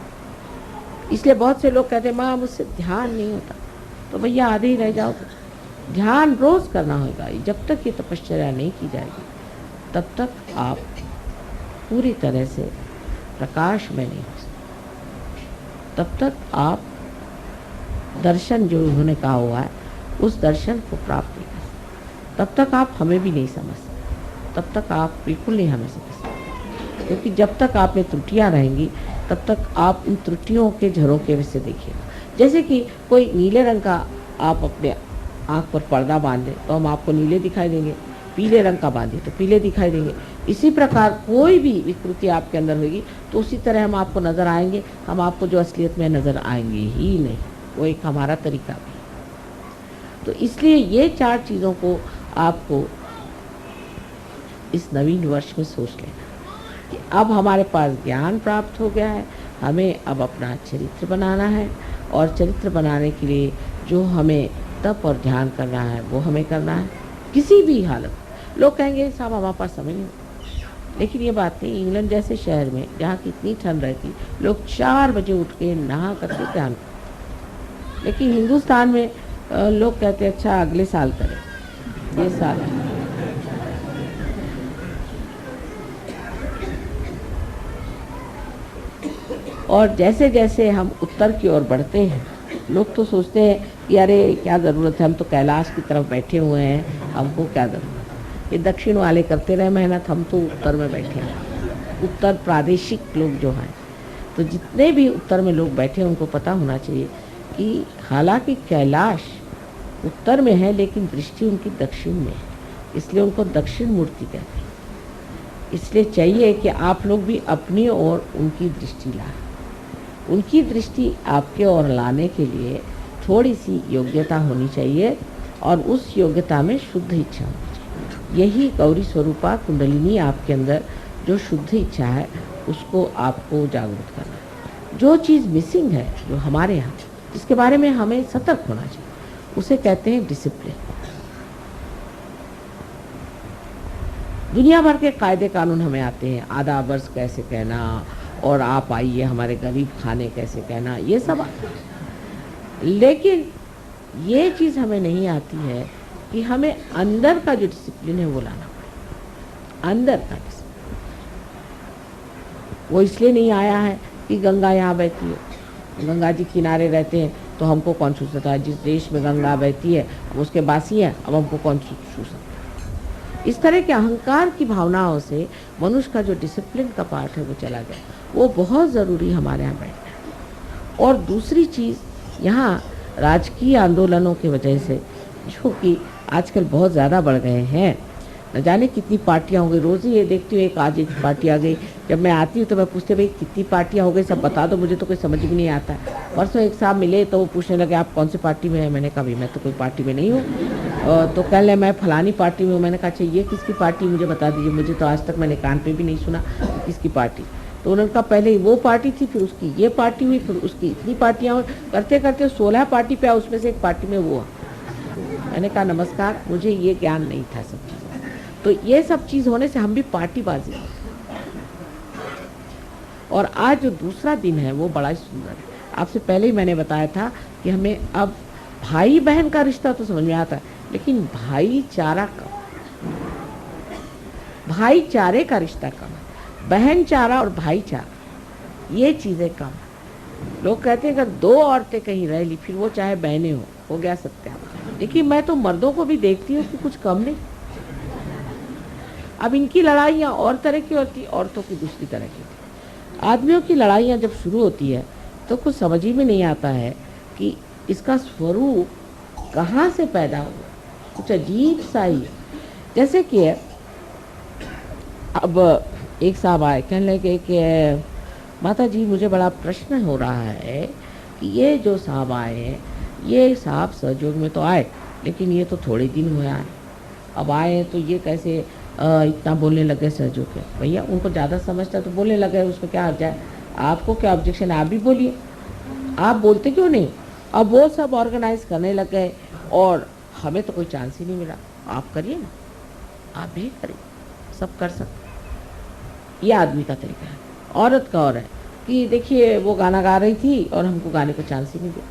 इसलिए बहुत से लोग कहते हैं माँ मुझसे ध्यान नहीं होता, तो भैया आधे ही रह जाओ। ध्यान रोज करना होगा। जब तक ये तपश्चर्या नहीं की जाएगी तब तक आप पूरी तरह से प्रकाश में नहीं हो सकते। तब तक आप दर्शन जो उन्होंने कहा हुआ है उस दर्शन को प्राप्त नहीं कर सकते। तब तक आप हमें भी नहीं समझ सकते, तब तक आप बिल्कुल नहीं हमें समझ सकते। क्योंकि जब तक आप में त्रुटियाँ रहेंगी तब तक आप उन त्रुटियों के झरोखे से देखिएगा। जैसे कि कोई नीले रंग का आप अपने आँख पर पर्दा बांध दें तो हम आपको नीले दिखाई देंगे, पीले रंग का बांधे तो पीले दिखाई देंगे। इसी प्रकार कोई भी विकृति आपके अंदर होगी तो उसी तरह हम आपको नज़र आएंगे, हम आपको जो असलियत में नज़र आएंगे ही नहीं। वो एक हमारा तरीका भी। तो इसलिए ये 4 चीज़ों को आपको इस नवीन वर्ष में सोच लेना कि अब हमारे पास ज्ञान प्राप्त हो गया है, हमें अब अपना चरित्र बनाना है। और चरित्र बनाने के लिए जो हमें तप और ध्यान करना है वो हमें करना है किसी भी हालत। लोग कहेंगे साहब हमारे पास समय नहीं होता, लेकिन ये बात नहीं। इंग्लैंड जैसे शहर में जहाँ की इतनी ठंड रहती, लोग 4 बजे उठ के नहा करके ध्यान करते। लेकिन हिंदुस्तान में लोग कहते हैं अच्छा अगले साल करें, ये साल है। और जैसे जैसे हम उत्तर की ओर बढ़ते हैं लोग तो सोचते हैं कि अरे क्या ज़रूरत है, हम तो कैलाश की तरफ बैठे हुए हैं, हमको क्या ज़रूरत। ये दक्षिण वाले करते रहे मेहनत, हम तो उत्तर में बैठे हैं। उत्तर प्रादेशिक लोग जो हैं, तो जितने भी उत्तर में लोग बैठे हैं उनको पता होना चाहिए कि हालांकि कैलाश उत्तर में है लेकिन दृष्टि उनकी दक्षिण में है, इसलिए उनको दक्षिण मूर्ति कहते हैं। इसलिए चाहिए कि आप लोग भी अपनी ओर उनकी दृष्टि लाएं। उनकी दृष्टि आपके ओर लाने के लिए थोड़ी सी योग्यता होनी चाहिए और उस योग्यता में शुद्ध इच्छा होनी चाहिए। यही गौरी स्वरूपा कुंडलिनी आपके अंदर जो शुद्ध इच्छा है उसको आपको जागरूक करना है। जो चीज़ मिसिंग है जो हमारे यहाँ, जिसके बारे में हमें सतर्क होना चाहिए, उसे कहते हैं डिसिप्लिन। दुनिया भर के कायदे कानून हमें आते हैं, आधा वर्ष कैसे कहना और आप आइए हमारे गरीब खाने कैसे कहना, ये सब आता है। लेकिन ये चीज़ हमें नहीं आती है कि हमें अंदर का जो डिसिप्लिन है वो लाना पड़ेगा। अंदर का डिसिप्लिन वो इसलिए नहीं आया है कि गंगा यहाँ बहती है, गंगा जी किनारे रहते हैं तो हमको कौन छू सकता है। जिस देश में गंगा बहती है हम उसके वासी हैं, अब हमको कौन छू सकता है। इस तरह के अहंकार की भावनाओं से मनुष्य का जो डिसिप्लिन का पार्ट है वो चला गया। वो बहुत ज़रूरी हमारे यहाँ बैठना है। और दूसरी चीज़ यहाँ राजकीय आंदोलनों की वजह से जो कि आजकल बहुत ज़्यादा बढ़ गए हैं, न जाने कितनी पार्टियाँ हो गई। रोज़ ही ये देखती हूँ एक आज एक पार्टी आ गई। जब मैं आती हूँ तो मैं पूछती भाई कितनी पार्टियाँ हो गई, सब बता दो, मुझे तो कोई समझ भी नहीं आता। परसों एक साहब मिले तो वो पूछने लगे आप कौन सी पार्टी में है। मैंने कहा भाई मैं तो कोई पार्टी में नहीं हूँ। तो कह ले मैं फलानी पार्टी में हूँ। मैंने कहा अच्छा ये किसकी पार्टी मुझे बता दीजिए, मुझे तो आज तक मैंने कान पे भी नहीं सुना किसकी पार्टी। तो उन्होंने कहा पहले वो पार्टी थी, फिर उसकी ये पार्टी हुई, फिर उसकी इतनी पार्टियां हुई, करते करते 16 पार्टी पे, उसमें से एक पार्टी में वो। मैंने कहा नमस्कार, मुझे ये ज्ञान नहीं था सब चीज़। तो ये सब चीज़ होने से हम भी पार्टीबाजी। और आज जो दूसरा दिन है वो बड़ा ही सुंदर है। आपसे पहले ही मैंने बताया था कि हमें अब भाई बहन का रिश्ता तो समझ में आता है, लेकिन भाईचारा कम, भाईचारे का रिश्ता कम है। बहनचारा और भाईचारा ये चीज़ें कम है। लोग कहते हैं अगर 2 औरतें कहीं रह ली, फिर वो चाहे बहनें हो गया सत्यानाश। देखिए मैं तो मर्दों को भी देखती हूँ कि कुछ कम नहीं। अब इनकी लड़ाइयाँ और तरह की होती, औरतों की दूसरी तरह की। आदमियों की लड़ाइयाँ जब शुरू होती है तो कुछ समझ ही में नहीं आता है कि इसका स्वरूप कहाँ से पैदा हुआ, कुछ अजीब सा ही। जैसे कि अब एक साहब आए, कहने लगे कि माता जी मुझे बड़ा प्रश्न हो रहा है कि ये जो साहब आए हैं, ये साहब सहयोग में तो आए, लेकिन ये तो थोड़े दिन हुए आए, अब आए तो ये कैसे इतना बोलने लगे सहयोग के। भैया उनको ज़्यादा समझता तो बोलने लगे, उसको क्या हो जाए, आपको क्या ऑब्जेक्शन है, आप भी बोलिए, आप बोलते क्यों नहीं। अब वो सब ऑर्गेनाइज करने लग गए और हमें तो कोई चांस ही नहीं मिला। आप करिए ना, आप भी करिए, सब कर सकते। ये आदमी का तरीका है। औरत का और है कि देखिए वो गाना गा रही थी और हमको गाने को चांस ही नहीं दिया।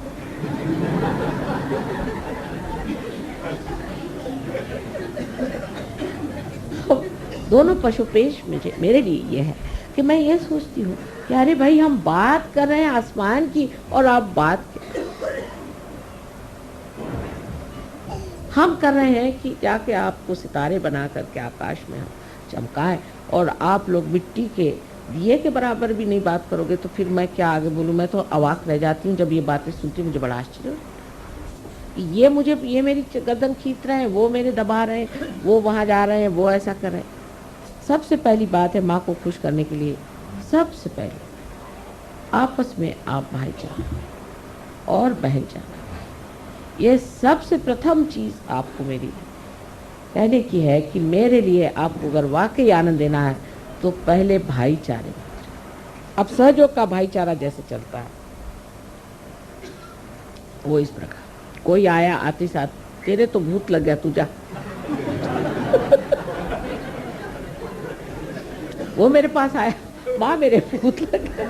दोनों पशुपेश मेरे लिए ये है कि मैं ये सोचती हूँ कि अरे भाई हम बात कर रहे हैं आसमान की और आप बात हम कर रहे हैं कि जाके आपको सितारे बना करके आकाश में हम चमकाएं, और आप लोग मिट्टी के दिए के बराबर भी नहीं बात करोगे तो फिर मैं क्या आगे बोलूँ। मैं तो अवाक रह जाती हूँ जब ये बातें सुनती हूँ। मुझे बड़ा आश्चर्य, ये मेरी गर्दन खींच रहे हैं, वो मेरे दबा रहे हैं, वो वहाँ जा रहे हैं, वो ऐसा कर रहे हैं। सबसे पहली बात है माँ को खुश करने के लिए, सबसे पहले आपस में आप भाईचारा और बहनचारा, ये सबसे प्रथम चीज़ आपको मेरी कहने की है कि मेरे लिए आपको अगर वाकई आनंद देना है तो पहले भाईचारे। अब सहयोग का भाईचारा जैसे चलता है वो इस प्रकार, कोई आया आते साथ, तेरे तो भूत लग गया, तू जा। वो मेरे पास आया, माँ मेरे भूत लग गया।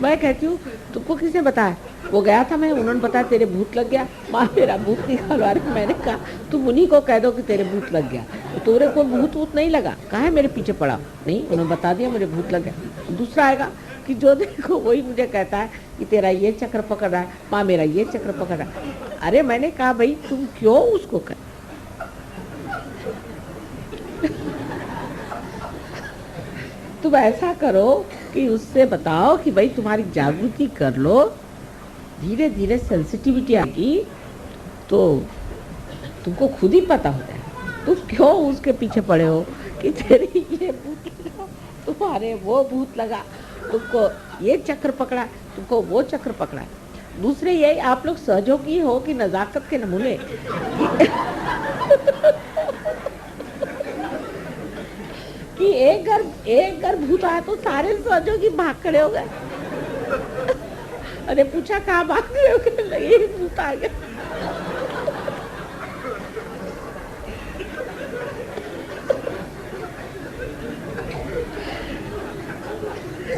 मैं कहती हूँ तुमको किसने बताया, वो गया था मैं, उन्होंने बताया तेरे भूत लग गया, माँ मेरा भूत निकालवा रही। मैंने कहा तुम उन्हीं को कह दो कि तेरे भूत लग गया, तो तेरे को भूत नहीं लगा, कहा है मेरे पीछे पड़ा, नहीं उन्होंने बता दिया मुझे भूत लग गया। दूसरा आएगा कि जो देखो वही मुझे कहता है कि तेरा ये चक्र पकड़ रहा है, माँ मेरा ये चक्र पकड़ रहा है। अरे मैंने कहा भाई तुम क्यों उसको कर, तुम ऐसा करो कि उससे बताओ कि भाई तुम्हारी जागृति कर लो, धीरे धीरे सेंसिटिविटी आएगी तो तुमको खुद ही पता हो जाएगा। तुम क्यों उसके पीछे पड़े हो कि तेरे ये भूत लगा, तुम्हारे वो भूत लगा, तुमको ये चक्र पकड़ा, तुमको वो चक्र पकड़ा। दूसरे यही आप लोग सहयोगी हो कि नजाकत के नमूने। कि एक घर भूत आया तो सारे सहयोगी भाग खड़े हो गए। अरे पूछा कहाँ भाग रहे हो, ये भूत आ गया।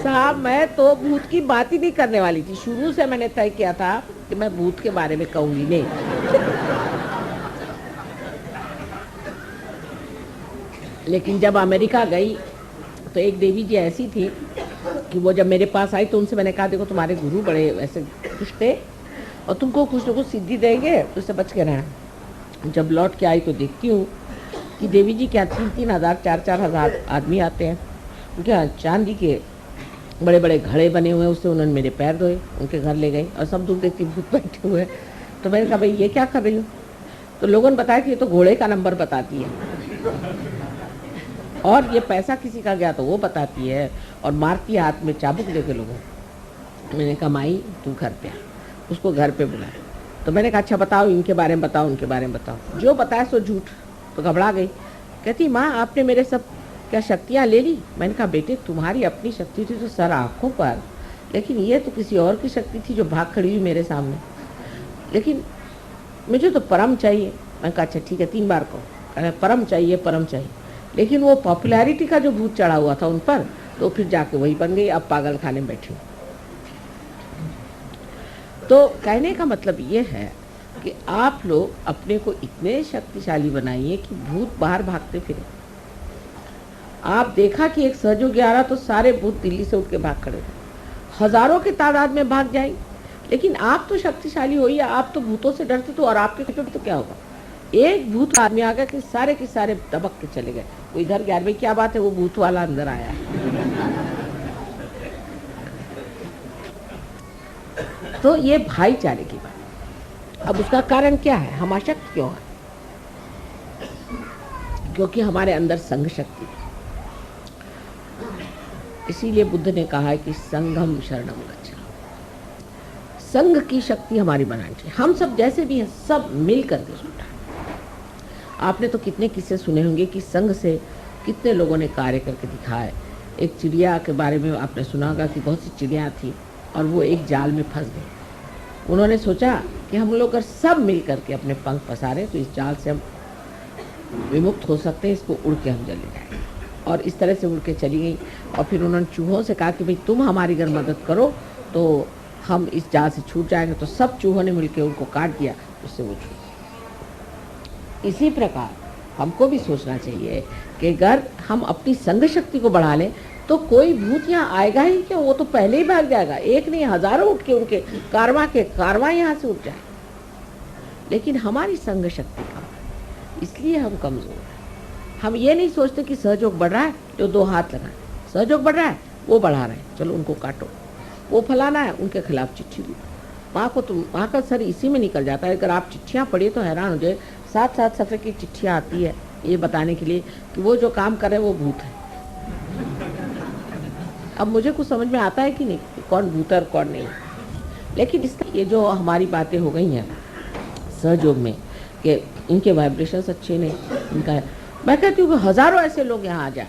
साहब मैं तो भूत की बात ही नहीं करने वाली थी, शुरू से मैंने तय किया था कि मैं भूत के बारे में कहूंगी नहीं। लेकिन जब अमेरिका गई तो एक देवी जी ऐसी थी कि वो जब मेरे पास आई तो उनसे मैंने कहा देखो तुम्हारे गुरु बड़े ऐसे खुश थे और तुमको कुछ न कुछ सिद्धि देंगे तो उससे बच के रहना। जब लौट के आई तो देखती हूँ कि देवी जी क्या 3-3 हज़ार 4-4 हज़ार आदमी आते हैं, उनके चांदी के बड़े बड़े घड़े बने हुए हैं, उससे उन्होंने मेरे पैर धोए, उनके घर ले गई और सब दूर देखती भूत बैठे हुए। तो मैंने कहा भाई ये क्या कर रही हो, तो लोगों ने बताया कि ये तो घोड़े का नंबर बताती है और ये पैसा किसी का गया तो वो बताती है और मारती है हाथ में चाबुक देके लोगों। मैंने कहा माई तू घर पे आ, उसको घर पे बुलाया। तो मैंने कहा अच्छा बताओ इनके बारे में बताओ, उनके बारे में बताओ। जो बताया सो झूठ। तो घबरा गई, कहती माँ आपने मेरे सब क्या शक्तियाँ ले ली? मैंने कहा बेटे तुम्हारी अपनी शक्ति थी तो सर आँखों पर, लेकिन ये तो किसी और की शक्ति थी जो भाग खड़ी हुई मेरे सामने। लेकिन मुझे तो परम चाहिए। मैंने कहा अच्छा ठीक है 3 बार कहो। कह परम चाहिए परम चाहिए। लेकिन वो पॉपुलैरिटी का जो भूत चढ़ा हुआ था उन पर, तो फिर जाके वही बन गई, अब पागल खाने में बैठी हूँ। तो कहने का मतलब ये है कि आप लोग अपने को इतने शक्तिशाली बनाइए कि भूत बाहर भागते फिरे। आप देखा कि एक सहयोगी आ रहा तो सारे भूत दिल्ली से उठ के भाग खड़े थे, हजारों की तादाद में भाग जाएंगे। लेकिन आप तो शक्तिशाली हो ही, आप तो भूतों से डरते तो, और आपके पे तो क्या होगा? एक भूत आदमी आ गया कि सारे के सारे दबक के चले गए। वो इधर गया, भाई क्या बात है, वो भूत वाला अंदर आया। तो ये भाईचारे की बात। अब उसका कारण क्या है? हम अशक्त क्यों है? क्योंकि हमारे अंदर संघ शक्ति है। इसीलिए बुद्ध ने कहा है कि संघम शरणम गच्छामि। संघ की शक्ति हमारी बनानी चाहिए। हम सब जैसे भी हैं सब मिल करके जुटा। आपने तो कितने किस्से सुने होंगे कि संघ से कितने लोगों ने कार्य करके दिखाए। एक चिड़िया के बारे में आपने सुना होगा कि बहुत सी चिड़िया थी और वो एक जाल में फंस गई। उन्होंने सोचा कि हम लोग अगर सब मिल करके अपने पंख पसारें तो इस जाल से हम विमुक्त हो सकते हैं, इसको उड़ के हम चले जाएंगे। और इस तरह से उड़ के चली गई। और फिर उन्होंने चूहों से कहा कि भाई तुम हमारी अगर मदद करो तो हम इस जाल से छूट जाएंगे। तो सब चूहों ने मिलकर उनको काट दिया, उससे वो छूट। इसी प्रकार हमको भी सोचना चाहिए कि अगर हम अपनी संघ शक्ति को बढ़ा लें तो कोई भूत यहाँ आएगा ही क्यों, वो तो पहले ही भाग जाएगा। एक नहीं हजारों उठ के उनके कारवां यहाँ से उठ जाए। लेकिन हमारी संघ शक्ति कम है, इसलिए हम कमजोर हैं। हम ये नहीं सोचते कि सहयोग बढ़ रहा है जो 2 हाथ लगाए, सहयोग बढ़ रहा है वो बढ़ा रहे हैं, चलो उनको काटो। वो फलाना है उनके खिलाफ चिट्ठी दी। वहाँ का सर इसी में निकल जाता है। अगर आप चिट्ठियाँ पढ़िए तो हैरान हो जाए, 7-7 सफ़े की चिट्ठियाँ आती है ये बताने के लिए कि वो जो काम कर रहे हैं वो भूत है। अब मुझे कुछ समझ में आता है कि नहीं कौन भूत है और कौन नहीं। लेकिन इसका ये जो हमारी बातें हो गई हैं सहयोग में कि इनके वाइब्रेशंस अच्छे नहीं, इनका मैं कहती हूँ कि हज़ारों ऐसे लोग यहाँ आ जाए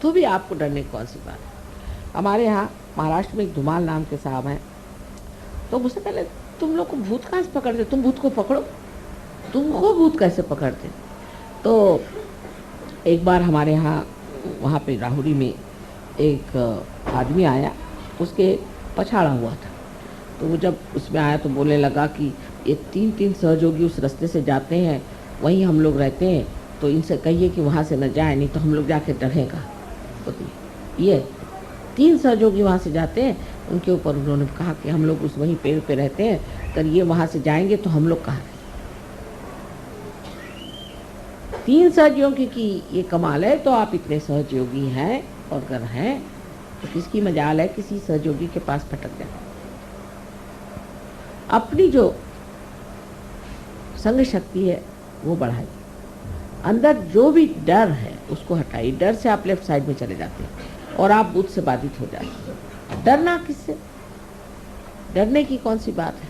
तो भी आपको डरने की कौन सी बात है। हमारे यहाँ महाराष्ट्र में एक धुमाल नाम के साहब हैं, तो मुझसे पहले तुम लोग को भूत कहाँ से पकड़ते, तुम भूत को पकड़ो, तुमको भूत कैसे पकड़ते। तो एक बार हमारे यहाँ वहाँ पे राहुरी में एक आदमी आया, उसके पछाड़ा हुआ था। तो वो जब उसमें आया तो बोलने लगा कि ये 3-3 सहयोगी उस रास्ते से जाते हैं, वहीं हम लोग रहते हैं, तो इनसे कहिए कि वहाँ से न जाए, नहीं तो हम लोग जाके डरेगा। तो ये 3 सहयोगी वहाँ से जाते हैं, उनके ऊपर उन्होंने कहा कि हम लोग उस वहीं पेड़ पे रहते हैं, अगर ये वहाँ से जाएंगे तो हम लोग कहाँ रहें। 3 सहयोगी की ये कमाल है। तो आप इतने सहयोगी हैं और अगर हैं तो किसकी मजाल है किसी सहयोगी के पास भटक जाए। अपनी जो संघ शक्ति है वो बढ़ाइए। अंदर जो भी डर है उसको हटाइए। डर से आप लेफ्ट साइड में चले जाते हैं और आप भूत से बाधित हो जाते हैं। डरना किससे? डरने की कौन सी बात है?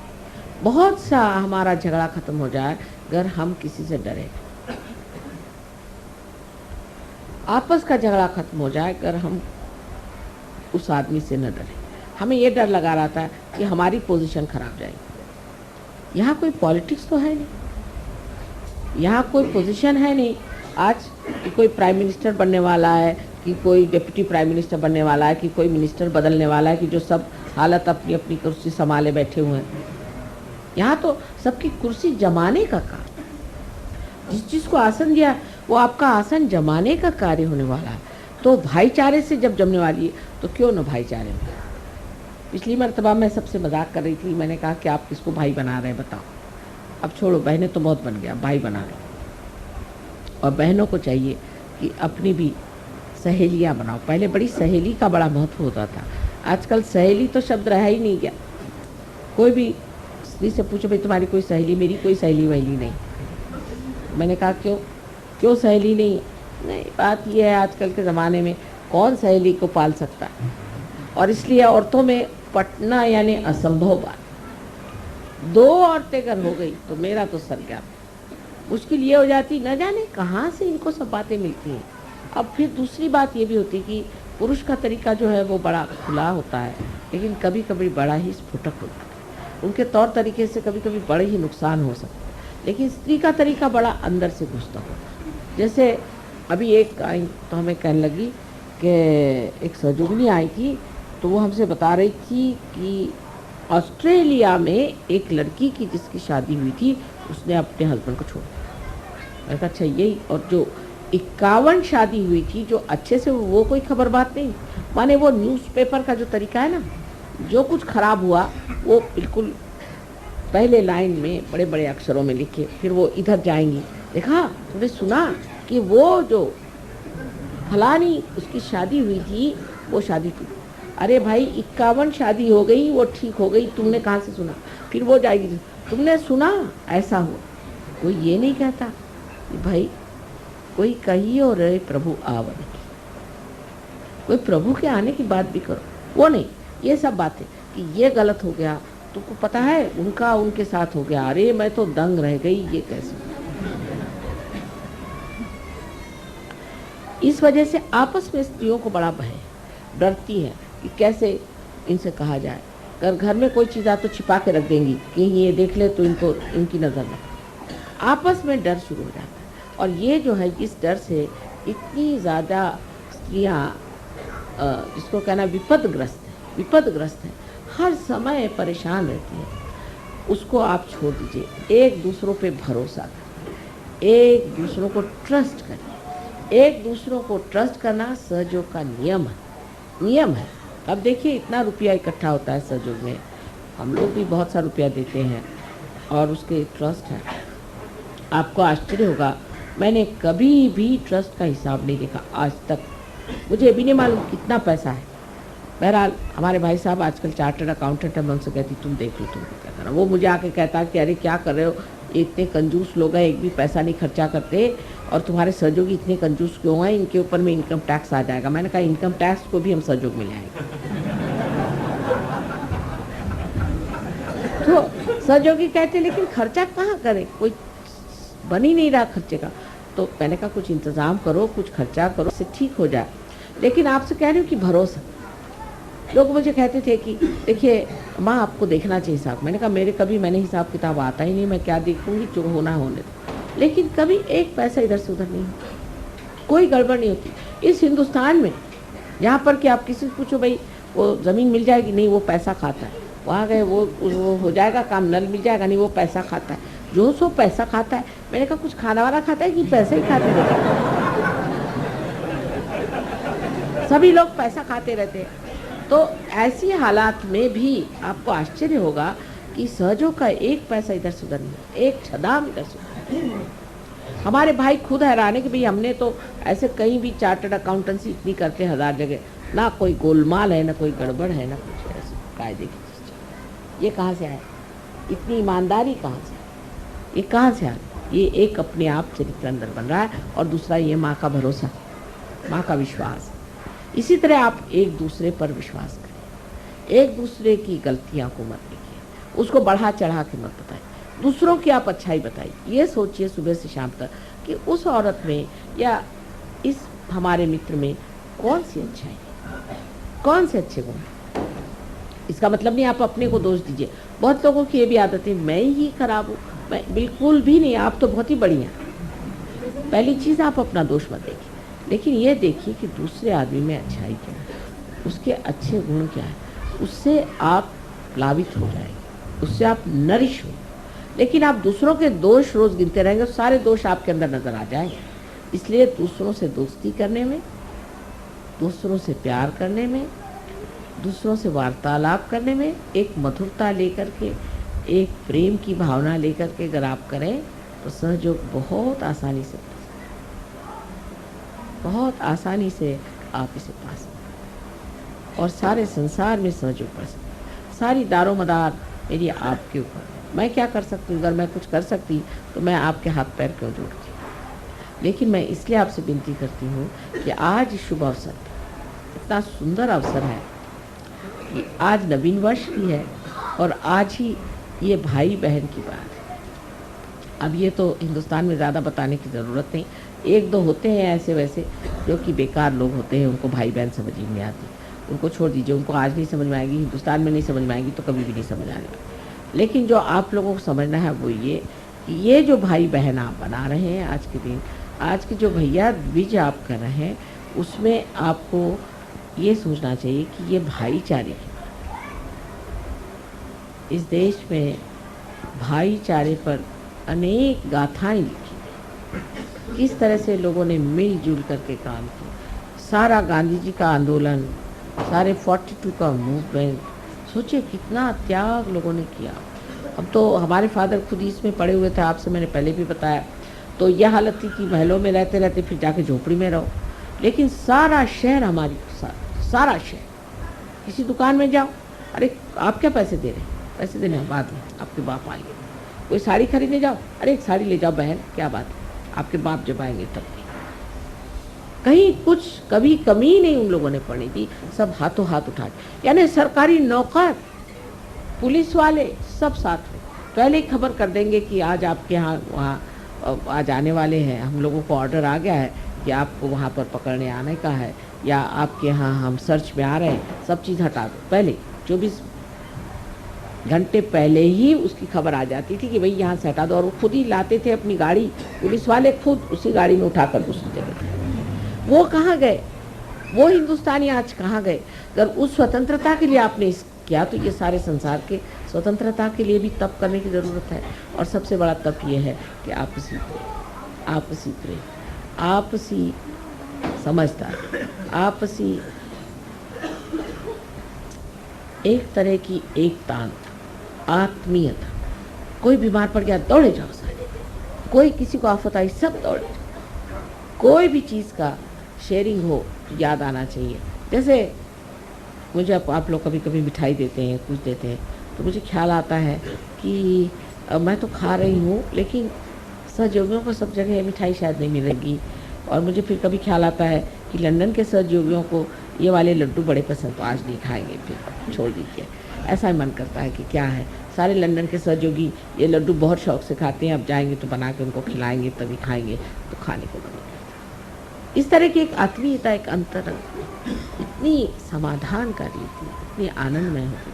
बहुत सा हमारा झगड़ा खत्म हो जाए अगर हम किसी से डरे। आपस का झगड़ा खत्म हो जाए अगर हम उस आदमी से न डरें। हमें ये डर लगा रहता है कि हमारी पोजीशन खराब जाएगी। यहाँ कोई पॉलिटिक्स तो है नहीं, यहाँ कोई पोजीशन है नहीं। आज कि कोई प्राइम मिनिस्टर बनने वाला है, कि कोई डिप्टी प्राइम मिनिस्टर बनने वाला है, कि कोई मिनिस्टर बदलने वाला है, कि जो सब हालत अपनी अपनी कुर्सी संभाले बैठे हुए हैं। यहाँ तो सबकी कुर्सी जमाने का काम, जिस चीज़ को आसन दिया वो आपका आसन जमाने का कार्य होने वाला है। तो भाईचारे से जब जमने वाली है तो क्यों न भाईचारे में। पिछली मरतबा मैं सबसे मजाक कर रही थी, मैंने कहा कि आप किसको भाई बना रहे हैं बताओ। अब छोड़ो, बहनें तो बहुत बन गया, भाई बना लो। और बहनों को चाहिए कि अपनी भी सहेलियाँ बनाओ। पहले बड़ी सहेली का बड़ा महत्व होता था, आजकल सहेली तो शब्द रहा ही नहीं गया। कोई भी स्त्री से पूछो भाई तुम्हारी कोई सहेली, मेरी कोई सहेली वहेली नहीं। मैंने कहा क्यों सहेली नहीं, बात यह है आजकल के ज़माने में कौन सहेली को पाल सकता है। और इसलिए औरतों में पटना यानी असंभव बात। 2 औरतें अगर हो गई तो मेरा तो सर गया। मुश्किल ये हो जाती, न जाने कहाँ से इनको सब बातें मिलती हैं। अब फिर दूसरी बात ये भी होती है कि पुरुष का तरीका जो है वो बड़ा खुला होता है, लेकिन कभी कभी बड़ा ही स्फुटक होता है। उनके तौर तरीके से कभी कभी बड़े ही नुकसान हो सकते हैं, लेकिन स्त्री का तरीका बड़ा अंदर से घुसता होता है। जैसे अभी एक आई तो हमें कहने लगी कि एक सहयोगिनी आई थी, तो वो हमसे बता रही थी कि ऑस्ट्रेलिया में एक लड़की की जिसकी शादी हुई थी, उसने अपने हस्बैंड को छोड़ दिया। मैंने कहा अच्छा यही, और जो 51 शादी हुई थी जो अच्छे से, वो कोई खबर बात नहीं, माने वो न्यूज़पेपर का जो तरीका है ना, जो कुछ खराब हुआ वो बिल्कुल पहले लाइन में बड़े बड़े अक्षरों में लिखे, फिर वो इधर जाएंगी, देखा तुमने सुना कि वो जो फलानी उसकी शादी हुई थी वो शादी थी। अरे भाई 51 शादी हो गई, वो ठीक हो गई, तुमने कहाँ से सुना? फिर वो जाएगी, तुमने सुना ऐसा हुआ। कोई ये नहीं कहता कि भाई कोई कहियो रे प्रभु आवन की, कोई प्रभु के आने की बात भी करो, वो नहीं। ये सब बातें कि ये गलत हो गया, तुमको पता है उनका उनके साथ हो गया, अरे मैं तो दंग रह गई, ये कैसे? इस वजह से आपस में स्त्रियों को बड़ा भय, डरती है कि कैसे इनसे कहा जाए। अगर घर में कोई चीज़ आ तो छिपा के रख देंगी कि ये देख ले तो इनको इनकी नज़र में, आपस में डर शुरू हो जाता है। और ये जो है, इस डर से इतनी ज़्यादा स्त्रियाँ जिसको कहना विपदग्रस्त है, हर समय परेशान रहती है। उसको आप छोड़ दीजिए, एक दूसरों पे भरोसा करिए, एक दूसरों को ट्रस्ट करिए। एक दूसरों को ट्रस्ट करना सहयोग का नियम है। अब देखिए इतना रुपया इकट्ठा होता है सहयोग में, हम लोग भी बहुत सा रुपया देते हैं और उसके ट्रस्ट है। आपको आश्चर्य होगा, मैंने कभी भी ट्रस्ट का हिसाब नहीं देखा आज तक, मुझे भी नहीं मालूम कितना पैसा है। बहरहाल हमारे भाई साहब आजकल चार्टर्ड अकाउंटेंट है, मैं उनसे कहती तुम देख लो तुम क्या करना। वो मुझे आके कहता है कि अरे क्या कर रहे हो, इतने कंजूस लोग हैं, एक भी पैसा नहीं खर्चा करते, और तुम्हारे सहयोगी इतने कंजूस क्यों हैं, इनके ऊपर में इनकम टैक्स आ जाएगा। मैंने कहा इनकम टैक्स को भी हम सहयोग में ले आएंगे। तो सहयोगी कहते लेकिन खर्चा कहाँ करें, कोई बन ही नहीं रहा खर्चे का। तो मैंने कहा कुछ इंतज़ाम करो, कुछ खर्चा करो, इससे ठीक हो जाए। लेकिन आपसे कह रही हूँ कि भरोसा। लोग मुझे कहते थे कि देखिए माँ आपको देखना चाहिए हिसाब। मैंने कहा मैंने हिसाब किताब आता ही नहीं, मैं क्या देखूंगी, जो होना होने दो। लेकिन कभी एक पैसा इधर से उधर नहीं होता, कोई गड़बड़ नहीं होती। इस हिंदुस्तान में यहाँ पर कि आप किसी से पूछो भाई वो ज़मीन मिल जाएगी, नहीं वो पैसा खाता है, वहाँ गए वो हो जाएगा काम, नल मिल जाएगा, नहीं वो पैसा खाता है, जो सो पैसा खाता है। मैंने कहा कुछ खाना वाना खाता है कि पैसे ही खाते रहते हैं? सभी लोग पैसा खाते रहते हैं। तो ऐसी हालात में भी आपको आश्चर्य होगा कि सहयोग का एक पैसा इधर से उधर नहीं, एक छदाम इधर से उधर। हमारे भाई खुद हैरान है कि भाई हमने तो ऐसे कहीं भी चार्टर्ड अकाउंटेंसी इतनी करते हैं 1000 जगह, ना कोई गोलमाल है, ना कोई गड़बड़ है, ना कुछ ऐसे कायदे की चीज़। ये कहाँ से आया, इतनी ईमानदारी कहाँ से, ये कहाँ से आ गई? ये एक अपने आप चरित्र अंदर बन रहा है। और दूसरा ये माँ का भरोसा, माँ का विश्वास। इसी तरह आप एक दूसरे पर विश्वास करें, एक दूसरे की गलतियां को मत देखिए, उसको बढ़ा चढ़ा के मत बताइए, दूसरों की आप अच्छाई बताइए। ये सोचिए सुबह से शाम तक कि उस औरत में या इस हमारे मित्र में कौन सी अच्छाई है, कौन से अच्छे गुण। इसका मतलब नहीं आप अपने को दोष दीजिए। बहुत लोगों की ये भी आदत है मैं ही खराब हूँ, मैं बिल्कुल भी नहीं, आप तो बहुत ही बढ़िया। पहली चीज़ आप अपना दोष मत देखिए, लेकिन ये देखिए कि दूसरे आदमी में अच्छाई क्या है, उसके अच्छे गुण क्या है, उससे आप प्लावित हो जाएंगे, उससे आप नरिश हो। लेकिन आप दूसरों के दोष रोज़ गिनते रहेंगे, सारे दोष आपके अंदर नज़र आ जाएंगे। इसलिए दूसरों से दोस्ती करने में, दूसरों से प्यार करने में, दूसरों से वार्तालाप करने में एक मधुरता लेकर के, एक प्रेम की भावना लेकर के अगर आप करें तो सहयोग बहुत आसानी से आप इसे पा सकते और सारे संसार में सहयोग पा सकते। सारी दारोमदार मेरी आपके ऊपर, मैं क्या कर सकती हूँ? अगर मैं कुछ कर सकती तो मैं आपके हाथ पैर क्यों जोड़ती? लेकिन मैं इसलिए आपसे विनती करती हूँ कि आज शुभ अवसर, इतना सुंदर अवसर है कि आज नवीन वर्ष भी है और आज ही ये भाई बहन की बात है। अब ये तो हिंदुस्तान में ज़्यादा बताने की ज़रूरत नहीं, एक दो होते हैं ऐसे वैसे, जो कि बेकार लोग होते हैं, उनको भाई बहन समझ ही नहीं आती। उनको छोड़ दीजिए, उनको आज नहीं समझ में आएगी, हिंदुस्तान में नहीं समझ में आएगी तो कभी भी नहीं समझ आने वाली। लेकिन जो आप लोगों को समझना है वो ये कि ये जो भाई बहन आप बना रहे हैं आज के दिन, आज के जो भैया द्विज आप कर रहे हैं, उसमें आपको ये सोचना चाहिए कि ये भाईचारे की, इस देश में भाईचारे पर अनेक गाथाएं लिखी, किस तरह से लोगों ने मिलजुल करके काम किया। सारा गांधी जी का आंदोलन, सारे 42 का मूवमेंट, सोचिए कितना त्याग लोगों ने किया। अब तो हमारे फादर खुद इसमें पड़े हुए थे, आपसे मैंने पहले भी बताया। तो यह हालत थी कि महलों में रहते रहते फिर जाके झोपड़ी में रहो, लेकिन सारा शहर हमारी साथ, सारा शहर। किसी दुकान में जाओ, अरे आप क्या पैसे दे रहे हैं, पैसे देने बाद में आपके बाप आएंगे। कोई साड़ी खरीदने जाओ, अरे एक साड़ी ले जाओ बहन, क्या बात है, आपके बाप जब आएंगे तब भी। कहीं कुछ कभी कमी नहीं उन लोगों ने पड़नी थी, सब हाथों हाथ उठा के, यानी सरकारी नौकर, पुलिस वाले सब साथ में पहले ही खबर कर देंगे कि आज आपके यहाँ वहाँ आज आने वाले हैं, हम लोगों को ऑर्डर आ गया है कि आपको वहाँ पर पकड़ने आने का है, या आपके यहाँ हम सर्च में आ रहे हैं, सब चीज़ हटा दो। पहले 24 घंटे पहले ही उसकी खबर आ जाती थी कि भाई यहाँ से हटा दो, और वो खुद ही लाते थे अपनी गाड़ी, पुलिस वाले खुद उसी गाड़ी में उठाकर दूसरी जगह। वो कहाँ गए, वो हिंदुस्तानी आज कहाँ गए? अगर उस स्वतंत्रता के लिए आपने किया तो ये सारे संसार के स्वतंत्रता के लिए भी तप करने की ज़रूरत है। और सबसे बड़ा तप ये है कि आपसी प्रेम, आपसी समझदारी, आपसी एक तरह की एकता, आत्मीयता। कोई बीमार पड़ गया दौड़े जाओ सारे, कोई किसी को आफत आई सब दौड़े जाओ। कोई भी चीज़ का शेयरिंग हो याद आना चाहिए। जैसे मुझे आप लोग कभी कभी मिठाई देते हैं, कुछ देते हैं, तो मुझे ख्याल आता है कि मैं तो खा रही हूँ, लेकिन सहयोगियों को सब जगह मिठाई शायद नहीं मिलेगी। और मुझे फिर कभी ख्याल आता है कि लंदन के सहयोगियों को ये वाले लड्डू बड़े पसंद, तो आज नहीं खाएंगे, फिर छोड़ दीजिए। ऐसा मन करता है कि क्या है, सारे लंदन के सहयोगी ये लड्डू बहुत शौक से खाते हैं, अब जाएंगे तो बना के उनको खिलाएंगे तभी खाएंगे, तो खाने को बनेगा। इस तरह की एक आत्मीयता, एक अंतर इतनी समाधानकारी थी, इतनी आनंदमय होती।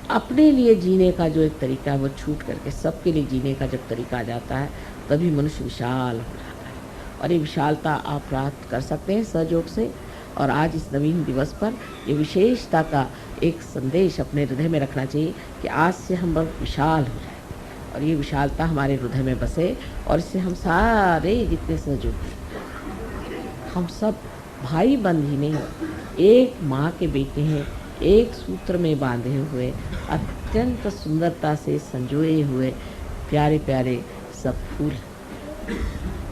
अपने लिए जीने का जो एक तरीका है वो छूट करके सबके लिए जीने का जब तरीका आ जाता है, तभी मनुष्य विशाल हो जाता है। और ये विशालता आप प्राप्त कर सकते हैं सहयोग से। और आज इस नवीन दिवस पर ये विशेषता का एक संदेश अपने हृदय में रखना चाहिए कि आज से हम बहुत विशाल हो जाए और ये विशालता हमारे हृदय में बसे, और इससे हम सारे जितने सहयोगी, हम सब भाई बंद ही नहीं, एक माँ के बेटे हैं, एक सूत्र में बांधे हुए, अत्यंत सुंदरता से संजोए हुए प्यारे प्यारे सब फूल।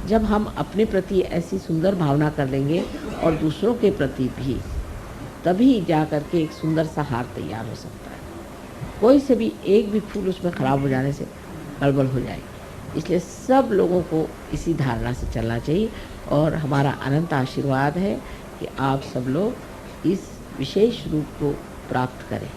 जब हम अपने प्रति ऐसी सुंदर भावना कर लेंगे और दूसरों के प्रति भी, तभी जा कर के एक सुंदर सा हार तैयार हो सकता है। कोई से भी एक भी फूल उसमें ख़राब हो जाने से गड़बड़ हो जाएगी। इसलिए सब लोगों को इसी धारणा से चलना चाहिए। और हमारा अनंत आशीर्वाद है कि आप सब लोग इस विशेष रूप को प्राप्त करें।